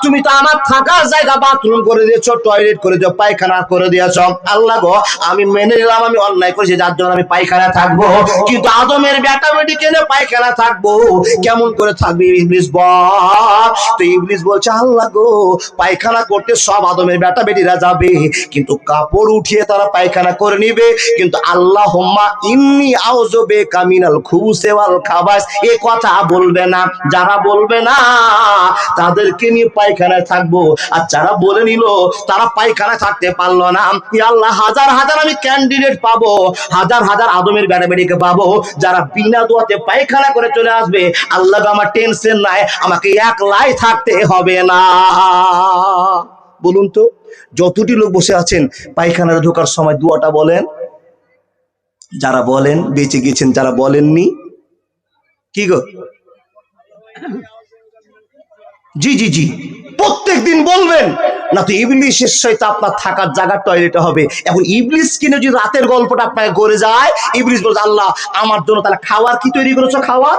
তুমি তো আমার থাকার জায়গা বাথরুম করে দিয়েছো, টয়লেট করে দিয়েছো, পায়খানা করে দিয়েছো। আল্লাহ গো আমি মেনে নিলাম আমি অন্যায় করেছি, যার জন্য আমি পায়খানা থাকবো, কিন্তু আদমের বেটা বেটি কেনে পায়খানা থাকবো? কেমন করে থাকবে ইবলিস বল? তো ইবলিস বলছে আল্লাহ গো পায়খানা করতে সব আদমের বেটা বেটিরা যাবে, কিন্তু কাপড় উঠিয়ে তারা পায়খানা করে নিবে, কিন্তু আল্লাহুম্মা ইন্নী আউযু বিকা মিনাল খুবুসি ওয়াল খাবাস এই কথা বলবে না। যারা বলবে না তাদেরকে নিয়ে পায়খানায় থাকবো, আর যারা বলে নিল তারা পায়খানায় থাকতে পারলো না, ইয়া আল্লাহ হাজার হাজার আমি ক্যান্ডিডেট পাবো, হাজার হাজার আদমের বেটা বেটিকে পাবো যারা বিনা দোয়াতে পায়খানা করে চলে আসবে। আল্লাহ আমার টেনশন নাই, আমাকে একলাই থাকতে হবে না। বলুন তো যতটি লোক বসে আছেন পায়খানায় ঢোকার সময় দোয়াটা বলেন? যারা বলেন বেঁচে গেছেন, যারা বলেননি কি গো? জি জি জি প্রত্যেক দিন বলবেন, না তো ইবলিসের সহিত আপনার থাকার জায়গা টয়লেটে হবে। এখন ইবলিস কিনে যদি রাতের গল্পটা আপনাকে করে যায়, ইবলিস বলছে আল্লাহ আমার জন্য তাহলে খাবার কি তৈরি করেছো? খাবার?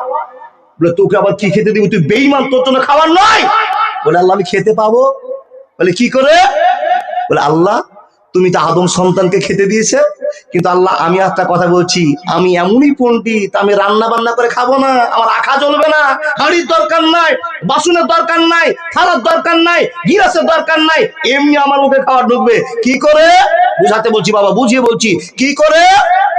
বলে তোকে আবার কি খেতে দিব? তুই বেঈমান, তোর জন্য খাবার নয়। বলে আল্লাহ আমি খেতে পাবো? বলে কি করে? বলে আল্লাহ তুমি তো আদম সন্তানকে খেতে দিয়েছে, কিন্তু আল্লাহ আমি একটা কথা বলছি, আমি এমনই পণ্ডিত, আমি রান্না বান্না করে খাবো না, আমার আখা জ্বলবে না, হাঁড়ির দরকার নাই, বাসনের দরকার নাই, থালার দরকার নাই, গিলাসের দরকার নাই, এমনি আমার মুখে খাবার ঢুকবে। কি করে? বুঝাতে বলছি বাবা, বুঝিয়ে বলছি। কি করে?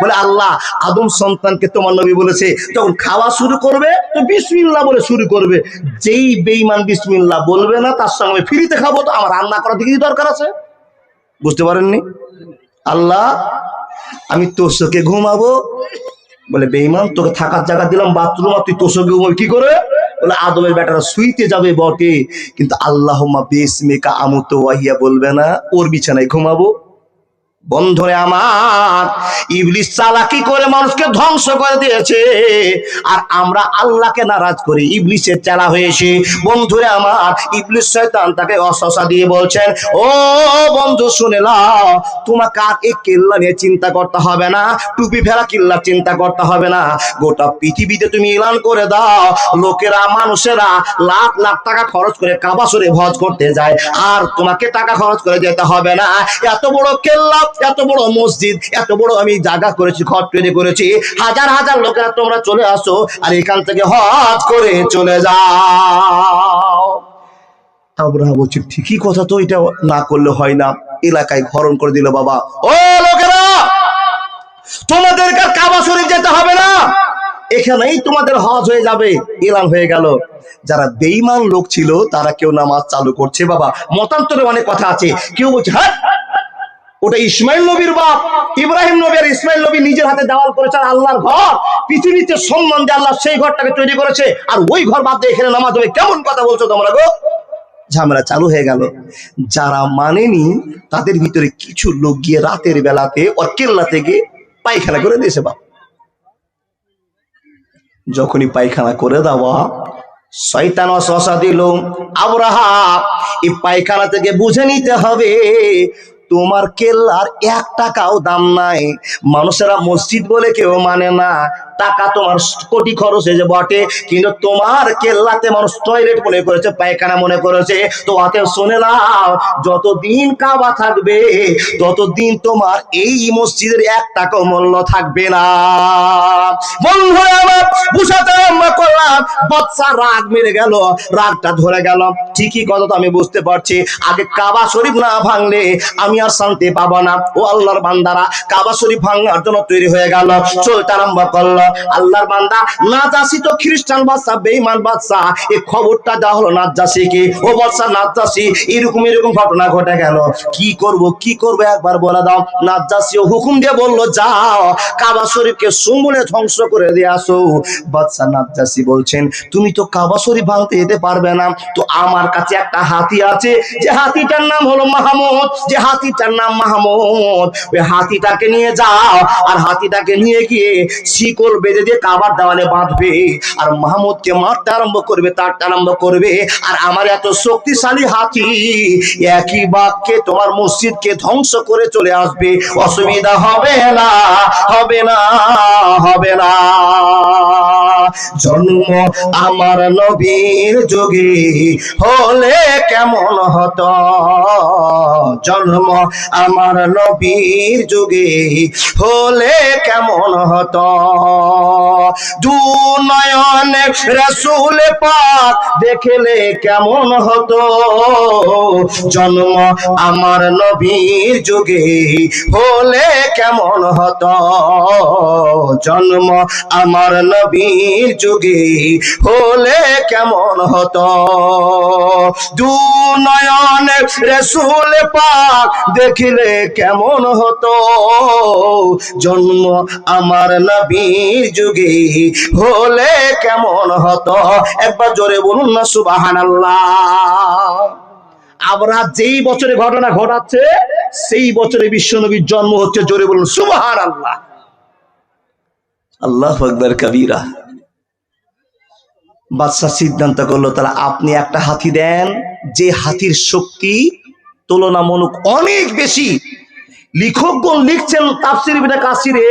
বলে আল্লাহ আদম সন্তানকে তোমার নবী বলেছে যখন খাওয়া শুরু করবে তো বিসমিল্লাহ বলে শুরু করবে, যেই বেঈমান বিসমিল্লাহ বলবে না তার সঙ্গে ফ্রিতে খাবো, তো আমার রান্না করার দিকে দরকার আছে? বুঝতে পারেননি? আল্লাহ আমি তোষকে ঘুমাবো। বলে বেঈমান তোকে থাকার জায়গা দিলাম বাথরুম, আর তুই তোষকে ঘুমাবি কি করে? বলে আদমের বেটারা শুইতে যাবে বটে, কিন্তু আল্লাহুম্মা বিসমিকা আমুতু ওয়া হিয়া বলবে না, ওর বিছানায় ঘুমাবো। বন্ধুরে আমার, ইবলিস চালাকি করে মানুষকে ধ্বংস করে দিয়েছে, আর আমরা আল্লাহকে নারাজ করে ইবলিসের চেলা হয়েছে। বন্ধুরে আমার, ইবলিস শয়তান তাকে ওয়াসওয়াসা দিয়ে বলছেন, ও বন্ধু শুনে নাও, তোমাকে আর এই কেল্লা নিয়ে চিন্তা করতে হবে না, টুপি ফেলা কেল্লা চিন্তা করতে হবে না। গোটা পৃথিবীতে তুমি এলান করে দাও, লোকেরা মানুষেরা লাখ লাখ টাকা খরচ করে কাবা শরীফ হজ করতে যায়, আর তোমাকে টাকা খরচ করে যেতে হবে না। এত বড় কেল্লা, এত বড় মসজিদ, এত বড় আমি জায়গা করেছি, ঘর তৈরি করেছি, হাজার হাজার লোকেরা তোমরা চলে আসো আর এখান থেকে হজ করে চলে যাও। আব্রাহা বলছে, ঠিকই কথা তো, এটা না করলে হয় না। এলাকায় ঘরণ করে দিল। বাবা, ও লোকেরা, তোমাদের কাবা শরীফ যেতে হবে না, এখানেই তোমাদের হজ হয়ে যাবে। এলান হয়ে গেল। যারা বেঈমান লোক ছিল তারা কেউ নামাজ চালু করছে। বাবা, মতান্তরে অনেক কথা আছে। কেউ বলছে, হ্যাঁ ওটা ইসমাইল নবীর বাপ ইব্রাহিম নবী, আর ইসমাইল নবী নিজের হাতে দেওয়াল করেছে আল্লাহর ঘর, পৃথিবীতে সম্মান দিয়ে আল্লাহ সেই ঘরটাকে তৈরি করেছে, আর ওই ঘর বাদ দিয়ে এখানে নামাজ হবে। কেমন কথা বলছো তোমরা গো? ঝামেলা চালু হয়ে গেল। যারা মানেনি তাদের ভিতরে কিছু লোক গিয়ে রাতের বেলাতে ওর কেল্লা থেকে পায়খানা করে দিয়েছে। বাপ, যখনই পায়খানা করে দেওয়া, শয়তান ওয়াসওয়াসা দিল, আব্রাহা এই পায়খানা থেকে বুঝে নিতে হবে তোমার কেল্লার 1 টাকাও দাম নাই। মানুষেরা মসজিদ বলে কেউ মানে না, টাকা তোমার কোটি খরচ হয়েছে বটে, কিন্তু তোমার কেল্লাতে মানুষ টয়লেট মনে করেছে, পায়খানা মনে করেছে। তো অতএব শুনে নাও, যতদিন কাবা থাকবে ততদিন তোমার এই মসজিদের 1 টাকাও মূল্য থাকবে না। বন্ধু আমার, বুঝাতে আমরা করলাম, বাচ্চা রাগ মেরে গেল, রাগটা ধরে গেল। ঠিকই কথা তো আমি বুঝতে পারছি, আগে কাবা শরীফ না ভাঙলে আমি আর শান্তি পাবো না। ও আল্লাহর বান্দারা, কাবা শরীফ ভাঙার জন্য তৈরি হয়ে গেল, চলতে আরম্ভ করলো। আল্লাহর বান্দা নাজাসী তো খ্রিস্টান বাচ্চা, বেঈমান বাচ্চা, এই খবরটা দেওয়া হলো নাজাসীকে, ও বাচ্চা নাজাসী এরকম এরকম ঘটনা ঘটে গেল, কি করব কি করব একবার বলে দাও। নাজাসীও হুকুম দিয়ে বললো, যাও কাবা শরীফকে সমূলে ধ্বংস করে দিয়ে আসো। বাচ্চা নাজাসী বলছেন, তুমি তো কাবা শরীফ ভাঙতে যেতে পারবে না, তো আমার কাছে একটা হাতি আছে, যে হাতিটার নাম হলো মাহমুদ, যে হাতিটার নাম মাহমুদ, ওই হাতিটাকে নিয়ে যাও, আর হাতিটাকে নিয়ে গিয়ে শিকল বেঁধে দিয়ে কাবার দেওয়ালে বাঁধবে, আর মাহমুদকে মারতে আরম্ভ করবে, তারটা আরম্ভ করবে, আর আমার এত শক্তিশালী হাতি একই বাক্যে তোমার মসজিদকে ধ্বংস করে চলে আসবে, অসুবিধা হবে না, হবে না, হবে না। জন্ম আমার নবীর যুগে হলে কেমন হতো, জন্ম আমার নবীর যুগে হলে কেমন হতো, দু নয়নে রাসূল পাক দেখলে কেমন হতো, জন্ম আমার নবীর যুগে হলে কেমন হতো, জন্ম আমার নবীর যুগে হলে কেমন হতো, দু নয়নে রাসূল পাক দেখিলে কেমন হতো, জন্ম আমার নবীর যুগে হলে কেমন হতো। একবার জোরে বলুন না সুবহানাল্লাহ। আবরাহা যেই বছরে ঘটনা ঘটাচ্ছে সেই বছরে বিশ্বনবীর জন্ম হচ্ছে, জোরে বলুন সুবহানাল্লাহ। আল্লাহু আকবার কবীরা। বাদশাহ সিদ্ধান্ত করলো, তাহলে আপনি একটা হাতি দেন, যে হাতির শক্তি তুলনামূলক অনেক বেশি। লেখকগণ লিখছেন তাফসীর ইবনে কাসিরে,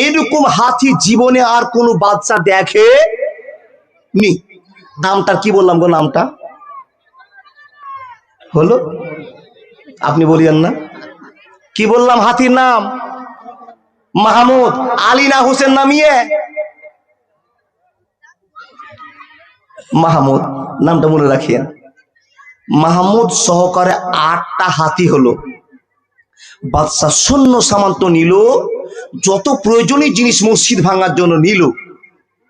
এইরকম হাতি জীবনে আর কোন বাদশা দেখে নি। নামটা কি বললাম গো? নামটা হলো, আপনি বলিয়েন না কি বললাম? হাতির নাম মাহমুদ। আলী না হোসেন নামিয়ে মাহমুদ, নামটা মনে রাখিয়েন। মাহমুদ সহকারে 8টা হাতি হলো। বাদশা সৈন্য সামন্ত নিল, যত প্রয়োজনীয় জিনিস মসজিদ ভাঙার জন্য নিল,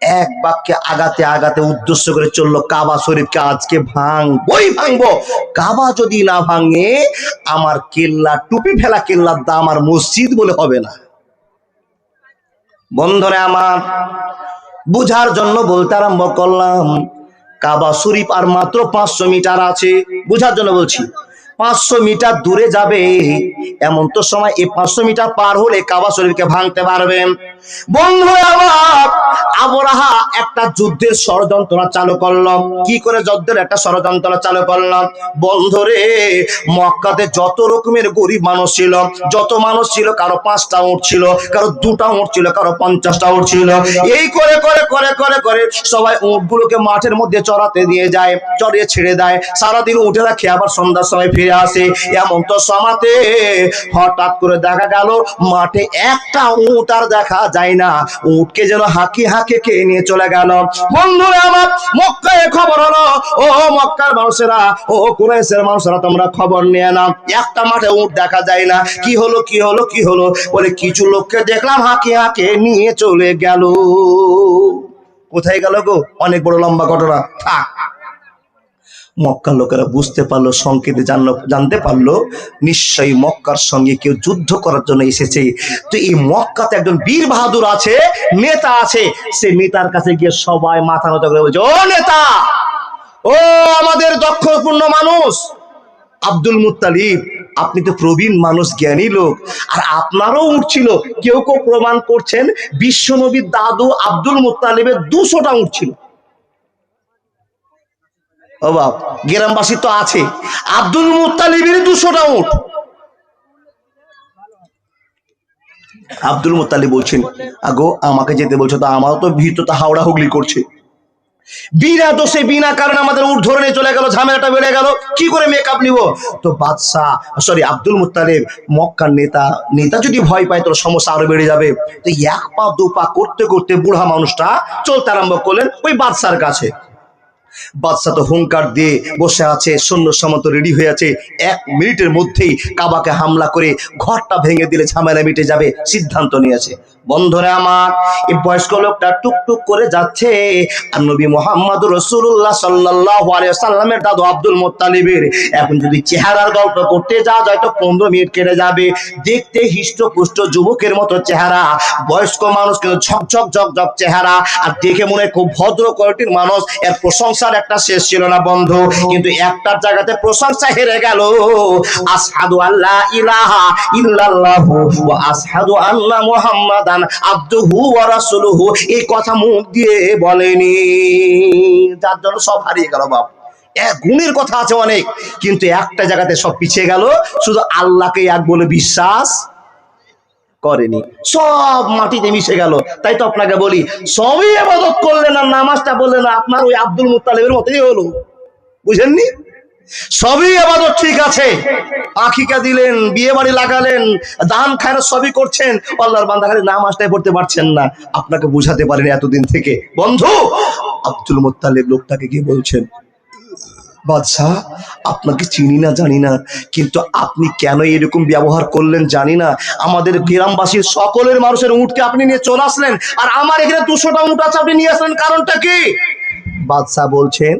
এক বাক্যে আগাতে আগাতে উদ্দেশ্য করে চললো, কাবা শরীফকে আজকে ভাঙবই ভাঙবো, কাবা যদি না ভাঙে আমার কেল্লা, টুপি ফেলা কেল্লার দাম আর মসজিদ বলে হবে না। বন্ধুরা আমার, বুঝার জন্য বলতে আরম্ভ করলাম, কাবা শরীফ আর মাত্র 500 মিটার আছে, বুঝার জন্য বলছি। 500 মিটার দূরে যাবে, এমন তো সময় এই 500 মিটার পার হলে কাবা শরীফকে ভাঙতে পারবেন। বন্ধু আমার, আবরাহা একটা যুদ্ধের ষড়যন্ত্র চালু করলাম। কি করে যুদ্ধের একটা ষড়যন্ত্র চালু করলাম? বন্ধুরে, মক্কাতে যত রকমের গরিব মানুষ ছিল, যত মানুষ ছিল, কারো 5টা উট ছিল, কারো 2টা উট ছিল, কারো 50টা উট ছিল। এই করে করে করে করে করে সবাই উটগুলোকে মাঠের মধ্যে চড়াতে দিয়ে যায়, চড়িয়ে ছেড়ে দেয়। সারাদিন উঠে রাখে, আবার সন্ধ্যার সময় ফিরে আসে। এমন তো সমাতে হঠাৎ করে দেখা গেল মাঠে একটা উট আর দেখা যায় না। উটকে যেন হাঁকি হাঁকে খেয়ে নিয়ে চলে গেল। বন্ধুরা আমার, মক্কায় খবর হলো, ও মক্কার মানুষেরা, ও কুরাইশের মানুষেরা, তোমরা খবর নিয়ে নাও, একটা মাঠে উট দেখা যায় না। কি হলো কি হলো কি হলো? বলে কিছু লোককে দেখলাম হাঁকি হাঁকে নিয়ে চলে গেল। কোথায় গেল গো? অনেক বড় লম্বা ঘটনা, থাক। মক্কার লোকেরা বুঝতে পারলো, সংকেতে জানতে পারলো নিশ্চয়ই মক্কার সঙ্গে কেউ যুদ্ধ করার জন্য এসেছে। তো এই মক্কাতে একজন বীর বাহাদুর আছে, নেতা আছে। সে নেতার কাছে গিয়ে সবাই মাথা নত করে বলছে, ও নেতা, ও আমাদের দক্ষপূর্ণ মানুষ আব্দুল মুত্তালিব, আপনি তো প্রবীণ মানুষ, জ্ঞানী লোক, আর আপনারও উট ছিল। কেউ কেউ প্রমাণ করছেন বিশ্বনবীর দাদু আব্দুল মুত্তালিবের 200টা উট ছিল। ও বাপ, গ্রামবাসী তো আছে, আব্দুল মুত্তালিবের 200টা উট। আব্দুল মুত্তালিব বলছেন, আগো আমাকে যেতে বলছো, তো আমারও তো ভিতরটা হাওড়া হুগলি করছে। বিনা দোষে বিনা কারণে আমাদের উট ধরে নিয়ে চলে গেল, ঝামেলাটা বেড়ে গেল, কি করে মেকআপ নিব? তো বাদশাহ, সরি আব্দুল মুত্তালিব, মক্কার নেতা, নেতা যদি ভয় পায় তোর সমস্যা আরো বেড়ে যাবে। তো 1 পা 2 পা করতে করতে বুড়া মানুষটা চলতে আরম্ভ করলেন ওই বাদশার কাছে। বাদশা তো হুঙ্কার দিয়ে বসে আছে, সৈন্য সামন্ত রেডি হয়ে আছে। 1 মিনিটের মধ্যেই কাবাকে হামলা করে ঘরটা ভেঙে দিলে ঝামেলা মিটে যাবে, সিদ্ধান্ত নিয়েছে। বন্ধুরা আমার, এই বয়স্ক লোকটা টুকটুক করে যাচ্ছে, আর নবী মুহাম্মদ রাসূলুল্লাহ সাল্লাল্লাহু আলাইহি সাল্লামের দাদু আব্দুল মুত্তালিবের এখন যদি চেহারার গল্প করতে যাওয়া যায় তো 15 মিনিট কেটে যাবে। দেখতে হিষ্টপুষ্ট যুবকের মতো চেহারা, বয়স্ক মানুষ কিন্তু ঝকঝক ঝকঝক চেহারা, আর দেখে মনে খুব ভদ্র কোয়ালিটির মানুষ। এর প্রশংসার একটা শেষ ছিল না বন্ধু, কিন্তু একটার জায়গাতে প্রশংসা হেরে গেল। আশহাদু আল্লা ইলাহা ইল্লাল্লাহু ওয়া আশহাদু আন্না মুহাম্মাদান আবদুহু ওয়া রাসূলুহু, এই কথা মুখ দিয়ে বলেনি, যার জন্য সব হারিয়ে গেল। বাপ, গুণের কথা আছে অনেক, কিন্তু একটা জায়গাতে সব পিছিয়ে গেল, শুধু আল্লাহকে এক বলে বিশ্বাস করেনি, সব মাটিতে মিশে গেল। তাই তো আপনাকে বলি, সবই ইবাদত করলেন আর নামাজটা বললেন না, আপনার ওই আব্দুল মুত্তালিবের মতই হলো, বুঝেননি? সবই ইবাদত ঠিক আছে, আকিকা দিলেন, বিয়ে বাড়ি লাগালেন, দান খায়রাত সবই করছেন, আল্লাহর বান্দা খালি নামাজটাই পড়তে পারছেন না। আপনাকে বুঝাতে পারেন এতদিন থেকে। বন্ধু, আব্দুল মুত্তালিব লোকটাকে গিয়ে বলছেন, বাদশাহ, আপনাকে চিনি না জানি না, কিন্তু আপনি কেন এরকম ব্যবহার করলেন জানি না। আমাদের গ্রামবাসীর সকলের মানুষের উটকে আপনি নিয়ে চলে আসলেন, আর আমার এখানে 200টা উট আছে, আপনি নিয়ে আসলেন, কারণটা কি? বাদশাহ বলছেন,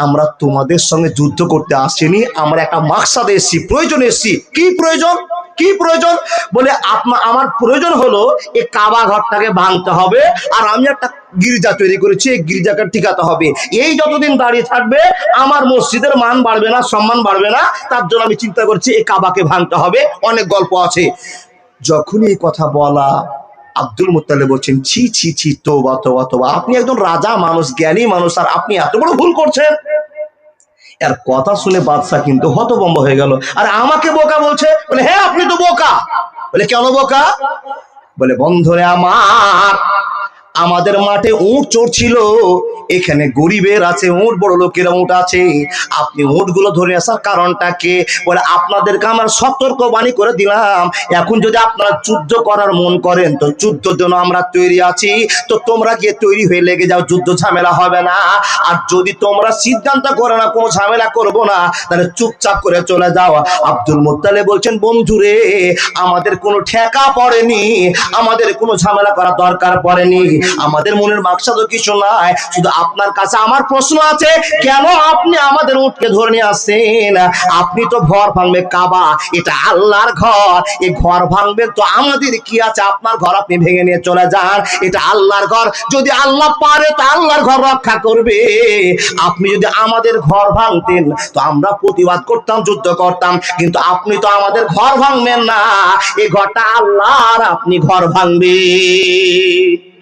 আমরা তোমাদের সঙ্গে যুদ্ধ করতে আসিনি, আমরা একটা মাকসাদে এসেছি, প্রয়োজনে এসেছি। কি প্রয়োজন? কি প্রয়োজন? বলে আমার প্রয়োজন হলো এই কাবা ঘরটাকে ভাঙতে হবে, আর আমি একটা গির্জা তৈরি করেছি, এই গির্জাকে টিকাতে হবে। এই যতদিন দাঁড়িয়ে থাকবে আমার মসজিদের মান বাড়বে না, সম্মান বাড়বে না, তার জন্য আমি চিন্তা করছি এই কাবাকে ভাঙতে হবে। অনেক গল্প আছে। যখনই এই কথা বলা, আব্দুল মুত্তালিব বলছেন, ছি ছি ছি, তোবা তোবা তোবা, আপনি একজন রাজা মানুষ, জ্ঞানী মানুষ, আর আপনি এত বড় ভুল করছেন। এর কথা শুনে বাদশাহ কিন্তু হতভম্ব হয়ে গেল। আর আমাকে বোকা বলছে? বলে হ্যাঁ, আপনি তো বোকা। বলে কেন বোকা? বলে বন্ধুরে আমার, আমাদের মাঠে উট চড়ছিল, এখানে গরিবের আছে উট, বড় লোকের উট আছে, আপনি উটগুলো ধরে আসার কারণটা কি? বলে আপনাদেরকে আমার সতর্ক বাণী করে দিলাম, এখন যদি আপনারা যুদ্ধ করার মন করেন তো যুদ্ধের জন্য আমরা তৈরি আছি, তো তোমরা গিয়ে তৈরি হয়ে লেগে যাও, যুদ্ধ ঝামেলা হবে না। আর যদি তোমরা সিদ্ধান্ত করো না কোনো ঝামেলা করব না, তাহলে চুপচাপ করে চলে যাও। আব্দুল মুত্তালিব বলছেন, বন্ধুরে, আমাদের কোনো ঠেকা পড়েনি, আমাদের কোনো ঝামেলা করার দরকার পড়েনি, আমাদের মনের মাকসাদও কিছু নাই, শুধু আপনার কাছে আমার প্রশ্ন আছে, কেন আপনি আমাদের উটকে ধরে নিয়ে আসছেন? আপনি তো ঘর ভাঙবে কাবা, এটা আল্লাহর ঘর, এই ঘর ভাঙবেন তো আমাদের কি আছে? আপনার ঘর আপনি ভেঙে নিয়ে চলে যান, এটা আল্লাহর ঘর, যদি আল্লাহ পারে তো আল্লাহর ঘর রক্ষা করবে। আপনি যদি আমাদের ঘর ভাঙতেন তো আমরা প্রতিবাদ করতাম, যুদ্ধ করতাম, কিন্তু আপনি তো আমাদের ঘর ভাঙবেন না, এই ঘরটা আল্লাহর, আপনি ঘর ভাঙবে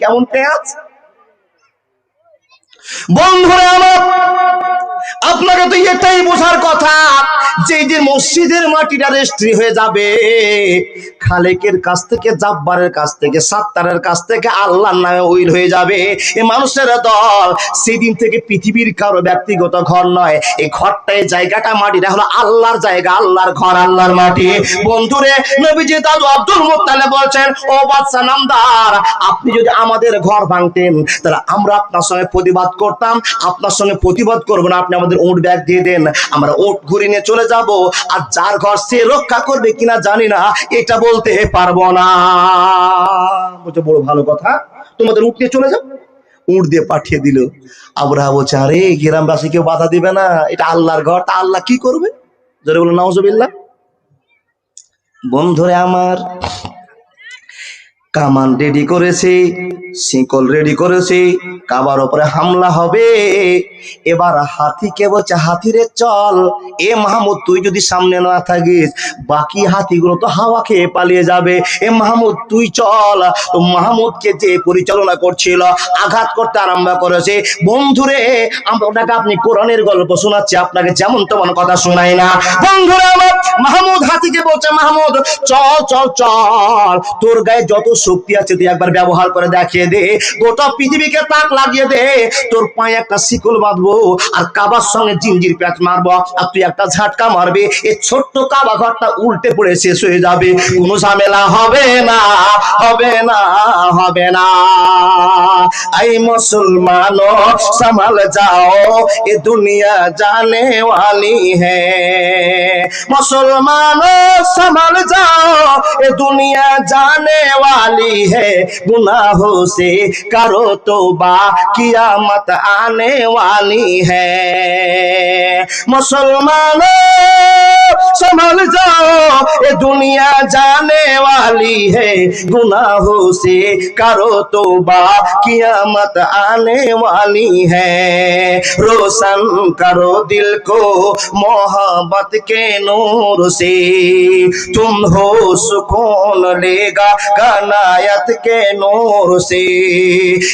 কেমন পেঁয়াজ? বন্ধুরা আমার, আপনাকে তো এটাই বোঝার কথা যে যে মসজিদের মাটিটা রেজিস্ট্রি হয়ে যাবে খালেকের কাছ থেকে, জাব্বারের কাছ থেকে, সাত্তারের কাছ থেকে আল্লাহর নামে উইল হয়ে যাবে, এই মানুষের দল সেদিন থেকে পৃথিবীর কারো ব্যক্তিগত ঘর নয়, এই ঘরটা, এই জায়গাটা, মাটিটা হলো আল্লাহর জায়গা, আল্লাহর ঘর, আল্লাহর মাটি। বন্ধুরে, নবীজি দাদু আব্দুল মুত্তালিব বলছেন, ও বাদশা নামদার, আপনি যদি আমাদের ঘর ভাঙতেন তাহলে আমরা আপনার সঙ্গে প্রতিবাদ করতাম, আপনার সঙ্গে প্রতিবাদ করবো না, আপনি আমাদের উট ব্যাগ দিয়ে দেন, আমরা উট ঘুরে নিয়ে চলে যাব, আর যার ঘর সে রক্ষা করবে কিনা জানি না, এটা বলতে পারবো না। বলছে বড় ভালো কথা, তোমাদের উট নিয়ে চলে যাও। উট দিয়ে পাঠিয়ে দিল। আবরাহা বলছে, আরে গ্রামবাসী কেউ বাধা দিবে না, এটা আল্লাহর ঘর, তা আল্লাহ কি করবে? জোরে বলো নাউজুবিল্লাহ। বন্ধুরে আমার, কামান রেডি করেছে, শিকল রেডি করেছে, কাবার উপরে হামলা হবে। এবার হাতিকে বলছে, হাতিরে চল, এ মাহমুদ তুই যদি সামনে না থাকিস বাকি হাতিগুলো তো হাওয়া খেয়ে পালিয়ে যাবে, এ মাহমুদ তুই চল। তো মাহমুদকে যে পরিচালনা করছিল আঘাত করতে আরম্ভ করেছে। বন্ধুরে, আপনাকে আপনি কোরআনের গল্প শোনাচ্ছি, আপনাকে যেমন তেমন কথা শোনাই না। বন্ধুরে আমার, মাহমুদ হাতিকে বলছে, মাহমুদ চল চল চল, তোর গায়ে যত শক্তি আছে তুই একবার ব্যবহার করে দেখিয়ে দে, গোটা পৃথিবীকে তাক লাগিয়ে দে, তোর পায়ে একটা শিকল বাঁধবো আর কাবার সঙ্গে জিঞ্জির প্যাচ মারবো, আর তুই একটা ঝাটকা মারবে, এই ছোট্ট কাবা ঘরটা উল্টে পড়ে শেষ হয়ে যাবে, কোনো ঝামেলা হবে না, হবে না, হবে না। এই মুসলমানো संभल जाओ, ये दुनिया जाने वाली है, मुसलमानों संभल जाओ, ये दुनिया जाने वाली है, गुनाहों से करो तौबा, कियामत आने वाली है। मुसलमानों संभल जाओ, ये दुनिया जाने वाली है, गुनाहों से करो तौबा, कियामत आने वाली है। रोशन करो दिल को मोहब्बत के नूर से, तुम हो सुकून लेगा कानायत के नूर से,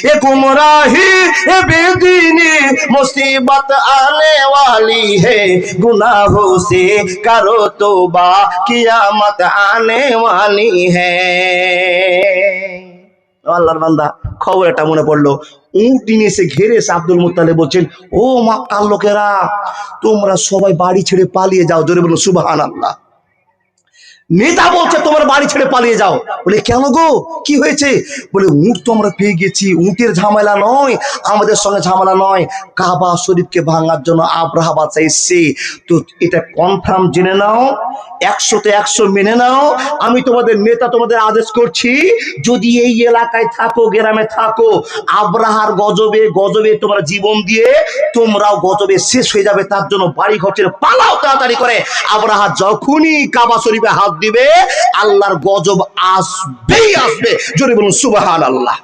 ये गुमराही ये बेदीनी मुसीबत आने वाली है, गुनाहों से करो तौबा, कियामत आने वाली है। আল্লাহর বান্দা, খবর এটা মনে পড়লো, উট নিয়ে ঘিরে এসে আব্দুল মুত্তালিব বলছেন, ও মক্কার লোকেরা, তোমরা সবাই বাড়ি ছেড়ে পালিয়ে যাও। জোরে বলো সুবহানাল্লাহ। নেতা বলছে তোমার বাড়ি ছেড়ে পালিয়ে যাও। বলে কেন গো, কি হয়েছে? বলে উট তো আমরা পেয়ে গেছি, উটের ঝামেলা নয়, আমাদের সঙ্গে ঝামেলা নয়, কাবা শরীফকে ভাঙার জন্য আব্রাহা বাদশা এসছে, তো এটা কনফার্ম জেনে নাও, 100তে 100 মেনে নাও, আমি তোমাদের নেতা, তোমাদের আদেশ করছি, যদি এই এলাকায় থাকো, গ্রামে থাকো, আব্রাহার গজবে গজবে তোমরা জীবন দিয়ে তোমরাও গজবে শেষ হয়ে যাবে, তার জন্য বাড়ি ঘর ছেড়ে পালাও তাড়াতাড়ি করে। আব্রাহা যখনই কাবা শরীফে হাত দিবে আল্লাহর গজব আসবেই আসবে। জোরে বলুন সুবহানাল্লাহ।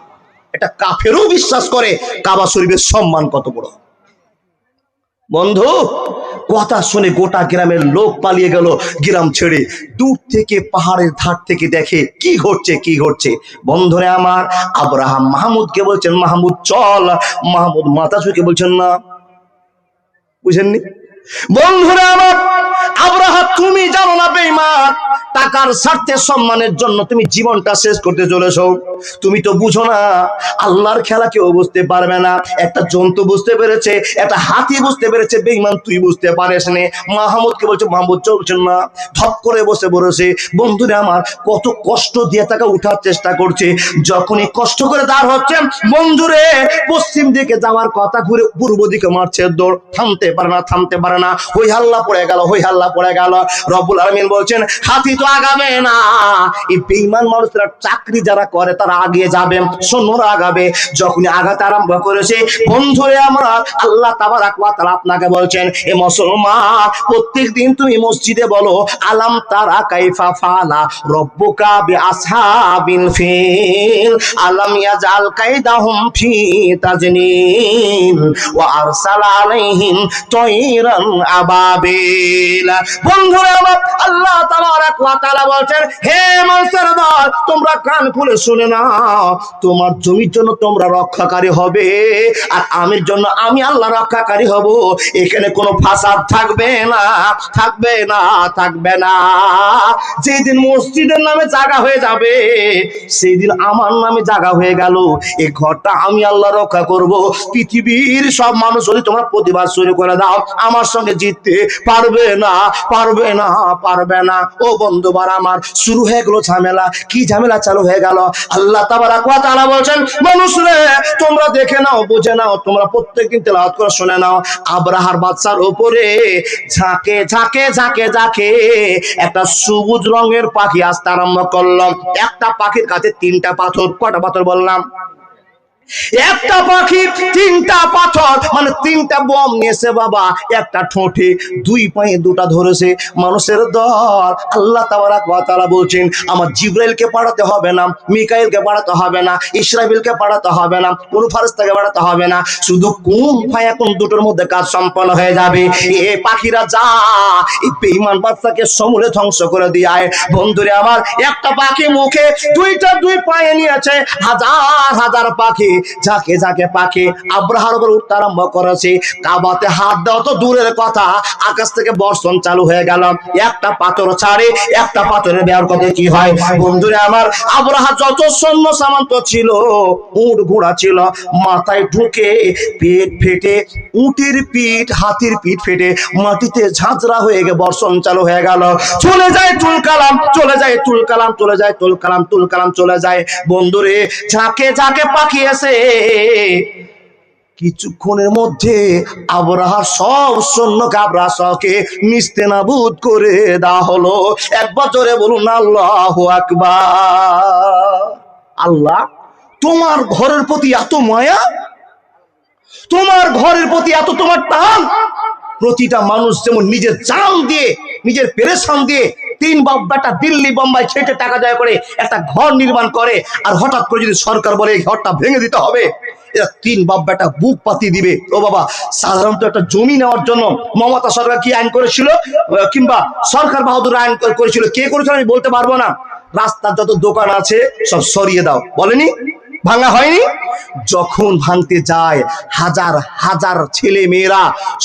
এটা কাফেরও বিশ্বাস করে কাবা শরীফের সম্মান কত বড়। বন্ধু, কথা শুনে গোটা গ্রামের লোক পালিয়ে গেল গ্রাম ছেড়ে, দূর থেকে পাহাড়ের ধার থেকে দেখে কি ঘটছে কি ঘটছে। বন্ধুরে আমার, আব্রাহাম মাহমুদকে বলছেন, মাহমুদ চল। মাহমুদ মাথা ঝুঁকে বলছেন না। বুঝেননি? বন্ধুরা আমার, আব্রাহা তুমি জানো না বেঈমান, টাকার স্বার্থে সম্মানের জন্য তুমি জীবনটা শেষ করতে চলেছো। তুমি তো বুঝো না আল্লাহর খেলা কেউ বুঝতে পারবে না। একটা জন্তু বুঝতে পেরেছে, একটা হাতি বুঝতে পেরেছে, বেঈমান তুই বুঝতে পারিস নি। মাহমুদকে বলছে, মাহমুদ চলছেন না, ধপ করে বসে পড়েছে। বন্ধুরা আমার, কত কষ্ট দিয়ে তাকে উঠার চেষ্টা করছে, যখনই কষ্ট করে দাঁড় হচ্ছে, বন্ধুরে পশ্চিম দিকে যাওয়ার কথা ঘুরে পূর্ব দিকে মারছে দৌড়, থামতে পারে না, থামতে পারে না, হই হাল্লা পড়ে গেল, হই হাল্লা পড়ে গেল। রব্বুল আলামিন বলছেন, হাতি তো আগাবে না। এই বেঈমান মানুষরা চাকরি যারা করে তারা আগে যাবে, সৈন্যরা আগাবে। যখনই আগাতে আরম্ভ করেছে, বন্ধুরে আমার আল্লাহ তাবারাক ওয়া তাআলা আপনাকে বলছেন, এ মুসলমান, প্রত্যেকদিন তুমি মসজিদে বলো আলাম তারা কাইফা ফালা রব্বুকা বিআসহাবিল ফিল আলাম ইয়াজাল কাইদাহুম ফি তাজনীল ওয়া আরসালা আলাইহিম তায়রান আবাবিল। বন্ধুরা আমার আল্লাহ তাবারাক ওয়া তাআলা বলছেন, হে মানুষের দল, তোমরা কান খুলে শুনে নাও, তোমার জমির জন্য তোমরা রক্ষাকারী হবে, আর আমির জন্য আমি আল্লাহ রক্ষাকারী হব। এখানে কোনো ফাসাদ থাকবে না, থাকবে না, থাকবে না। যেদিন মসজিদের নামে জায়গা হয়ে যাবে, সেই দিন আমার নামে জায়গা হয়ে গেল, এই ঘরটা আমি আল্লাহ রক্ষা করব। পৃথিবীর সব মানুষ যদি তোমরা প্রতিবাদ শুরু করে দাও, আমার সঙ্গে জিততে পারবে না, পারবে না, পারবে না। ও বন্ধুবার আমার, শুরু হয়ে গেল ঝামেলা। কি ঝামেলা চালু হয়ে গেল? আল্লাহ তাবারাক ওয়া তাআলা বলছেন, মানুষ রে, তোমরা দেখে নাও, বুঝে নাও, তোমরা প্রত্যেকদিন তেলাওয়াত করে শুনে নাও। আব্রাহার বাদশার উপরে ঝাঁকে ঝাঁকে ঝাঁকে ঝাঁকে একটা সবুজ রঙের পাখি আসতে আরম্ভ করলো। একটা পাখির কাছে তিনটা পাথর। কটা পাথর বললাম? একটা পাখি তিনটা পাথর, মানে তিনটা বম নিয়েছে বাবা, একটা ঠোঁটে, দুই পায়ে দুটা ধরেছে। মানুষের দল আল্লাহ তাবারাক ওয়া তাআলা বলছেন, আমার জিবরাইলকে পাঠাতে হবে না, মিকাইলকে পাঠাতে হবে না, ইসরাফিলকে পাঠাতে হবে না, কোন ফারেশতাকে পাঠাতে হবে না, শুধু কুন ফায়াকুন দুটোর মধ্যে কাজ সম্পন্ন হয়ে যাবে। এই পাখিরা যা এই বেঈমান বাদশাকে সমূলে ধ্বংস করে দিয়ে। বন্ধুরে আমার, একটা পাখি মুখে দুই পায়ে নিয়েছে, হাজার হাজার পাখি ঝাঁকে ঝাঁকে পাখি আব্রাহার উপর উঠতে আরম্ভ করেছে। কাবাতে হাত দেওয়া তো দূরের কথা, আকাশ থেকে বর্ষণ চালু হয়ে গেল। একটা পাথর ছাড়ে, একটা পাথরের ব্যবহার করতে কি হয় বন্ধুরে আমার? আব্রাহা যত সৈন্য সামন্ত ছিল, উট ঘোড়া ছিল, মাথায় ঢুকে পেট ফেটে, উটের পিঠ, হাতির পিঠ ফেটে মাটিতে ঝাঁঝরা হয়ে গিয়ে বর্ষণ চালু হয়ে গেল। চলে যায় তুল কালাম, চলে যায় তুল কালাম, চলে যায় তুল কালাম, তুল কালাম চলে যায়। বন্ধুরে, ঝাঁকে ঝাঁকে পাখি এসে কিছুক্ষণের মধ্যে আব্রাহার সব সৈন্যকে আব্রাহাকে নিস্তেনাবুদ করে দেওয়া হলো। একবার জোরে বলুন আল্লাহু আকবার। আল্লাহ, তোমার ঘরের প্রতি এত মায়া, তোমার ঘরের প্রতি এত তোমার টান। প্রতিটা মানুষ যেমন নিজের জান দিয়ে, নিজের পেরেশান দিয়ে, তিন বাপ বেটা দিল্লি বোম্বাই খেটে টাকা জয় করে একটা ঘর নির্মাণ করে, আর হঠাৎ করে যদি সরকার বলে এই ঘরটা ভেঙে দিতে হবে, এরা তিন বাপ বেটা বুক পাতিয়ে দিবে। ও বাবা, সাধারণত একটা জমি নেওয়ার জন্য মমতা সরকার কি আইন করেছিল, কিংবা সরকার বাহাদুর আইন করেছিল, কে করেছিল আমি বলতে পারবো না। রাস্তার যত দোকান আছে সব সরিয়ে দাও, বলেনি? ভাঙা হয়নি? যখন ভাঙতে যায়, হাজার হাজার ছেলে মেয়েরা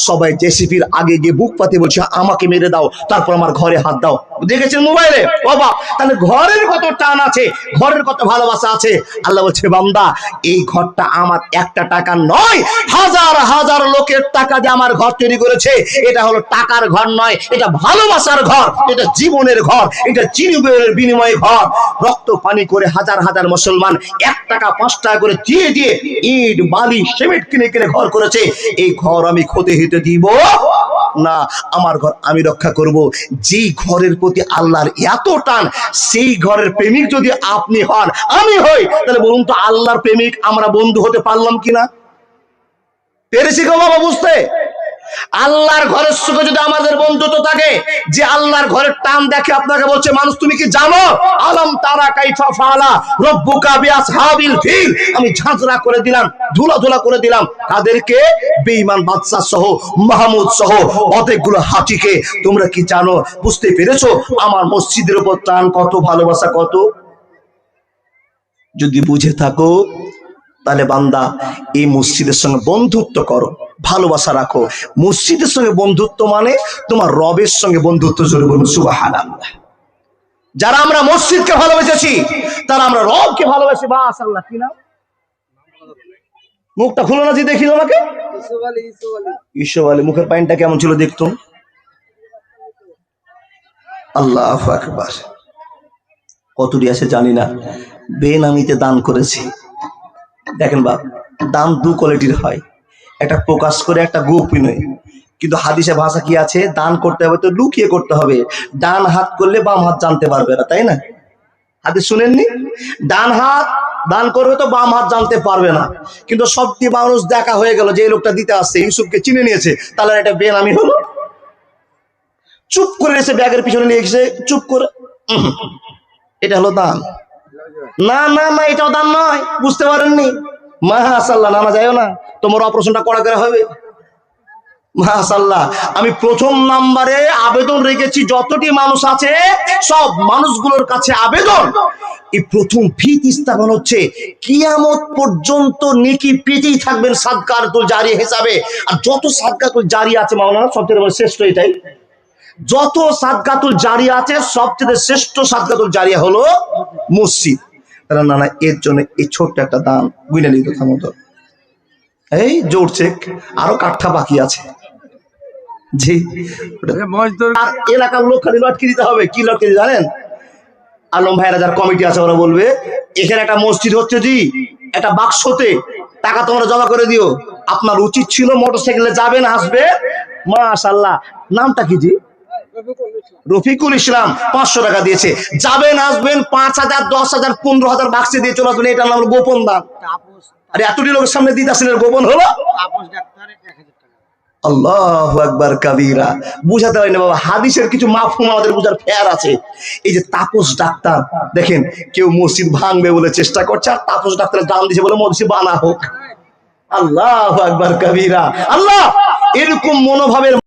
সবাই জেসিপির আগে গিয়ে বুক পাতে বলছে, আমাকে মেরে দাও, তারপর আমার ঘরে হাত দাও। দেখেছেন মোবাইলে? বাবা, তাহলে ঘরের কত টান আছে, ঘরের কত ভালোবাসা আছে। আল্লাহ বলছে, বান্দা, এই ঘরটা আমার একটা টাকা নয়, হাজার হাজার লোকের টাকা দিয়ে আমার ঘর তৈরি করেছে। এটা হলো টাকার ঘর নয়, এটা ভালোবাসার ঘর, এটা জীবনের ঘর, এটা জীবনের বিনিময়ে ঘর। রক্ত পানি করে হাজার হাজার মুসলমান 1 টাকা 5 টাকা করে দিয়ে দিয়ে ইট বালি সিমেন্ট কিনে কিনে ঘর করেছে। এই ঘর আমি ক্ষতি হতে দিব না, আমার ঘর আমি রক্ষা করব। যেই ঘরের প্রতি আল্লাহর এত টান, সেই ঘরের প্রেমিক যদি আপনি হন, আমি হই, তাহলে বলুন তো আল্লাহর প্রেমিক আমরা বন্ধু হতে পারলাম কিনা? পেরেছি গো বাবা বুঝতে? আল্লাহর ঘরের সঙ্গে যদি আমাদের বন্ধুত্ব থাকে, যে আল্লাহর ঘরের টান দেখে আপনাকে বলছে, মানুষ তুমি কি জানো আলাম তারা কাইফা ফাআলা রব্বুকা বিআসহাবিল ফিল, আমি ঝাঁঝরা করে দিলাম, ধুলা ধুলা করে দিলাম কাদেরকে? বেঈমান বাদশা সহ, মাহমুদ সহ অনেকগুলো হাতিকে। তোমরা কি জানো? বুঝতে পেরেছো আমার মসজিদের উপর টান কত, ভালোবাসা কত? যদি বুঝে থাকো তাহলে বান্দা এই মসজিদের সঙ্গে বন্ধুত্ব করো, ভালোবাসা রাখো। মসজিদের সঙ্গে বন্ধুত্ব মানে তোমার রবের সঙ্গে বন্ধুত্ব। জোরে বলুন সুবহানাল্লাহ। যারা আমরা মসজিদকে ভালোবেসেছি, তারা আমরা রবকে ভালোবাসি। বাস আল্লাহ, কি নাম? মুখটা খুলো না, যে দেখি তোমাকে। ইসুফ আলী। মুখের পাইনটা কেমন ছিল দেখতুম? আল্লাহু আকবার। কতটি আছে জানি না, বেনামিতে দান করেছি। দেখেন বাপ, দান দু কোয়ালিটির হয়, একটা প্রকাশ করে, একটা গোপনীয়। কিন্তু হাদিসে ভাষা কি আছে, দান করতে হবে তো লুকিয়ে করতে হবে, ডান হাত করলে বাম হাত জানতে পারবে না, তাই না? হাদিস শুনেননি? ডান হাত দান করবে তো বাম হাত জানতে পারবে না। কিন্তু সবটি মানুষ দেখা হয়ে গেল যে এই লোকটা দিতে আসছে, ইউসুফকে চিনে নিয়েছে, তাহলে এটা বেনামি হলো। চুপ করে এসে ব্যাগের পিছনে নিয়ে গেছে, চুপ করে, এটা হলো দান? না না না, এটাও দান নয়। বুঝতে পারেননি? মাশাআল্লাহ, নানা যাইও না, তোমার অপারেশনটা করা করে হবে। মাশাআল্লাহ, আমি প্রথম নাম্বারে আবেদন রেখেছি, যতটি মানুষ আছে সব মানুষগুলোর কাছে আবেদন, এই প্রথম ফিত স্থাপন হচ্ছে, কিয়ামত পর্যন্ত নেকি পেতেই থাকবেন সাদকাতুল জারিয়া হিসাবে। আর যত সাদকাতুল জারিয়া আছে মাওলানা, সবচেয়ে শ্রেষ্ঠ এটাই। যত সাদকাতুল জারিয়া আছে সবচেয়ে শ্রেষ্ঠ সাদকাতুল জারিয়া হলো মসজিদ। তাহলে নানা এর জন্য এই ছোট্ট একটা দান গুইনা নিতে থামো তো, এই জোরছে, আরো কাঠা বাকি আছে। জি, আর এলাকার লোক খালি লটকে দিতে হবে। কি লটকে দিতে জানেন? আলম ভাইরা যার কমিটি আছে ওরা বলবে, এখানে একটা মসজিদ হচ্ছে, জি একটা বাক্সতে টাকা তোমরা জমা করে দিও। আপনার উচিত ছিল মোটরসাইকেলে যাবেন, আসবে। মাশাআল্লাহ, নামটা কি জি? রফিকুল ইসলাম। 500 টাকা দিয়েছে, যাবেন আসবেন, 5,000 10,000 15,000 বাক্সে দিয়ে চলে আসবেন। এটার নাম হলো গোপন দান। আরে এতটি লোকের সামনে দিতে আসেন, গোপন হলো। আল্লাহু আকবার কাবীরা। বুঝাতে হয় না বাবা, হাদিসের কিছু মাফহুম আমাদের বুঝার ফেয়ার আছে। এই যে তাপস ডাক্তার, দেখেন কেউ মসজিদ ভাঙবে বলে চেষ্টা করছে, আর তাপস ডাক্তারের দাম দিছে বলে মসজিদ বানা হোক। আল্লাহু আকবার কাবীরা। আল্লাহ এরকম মনোভাবের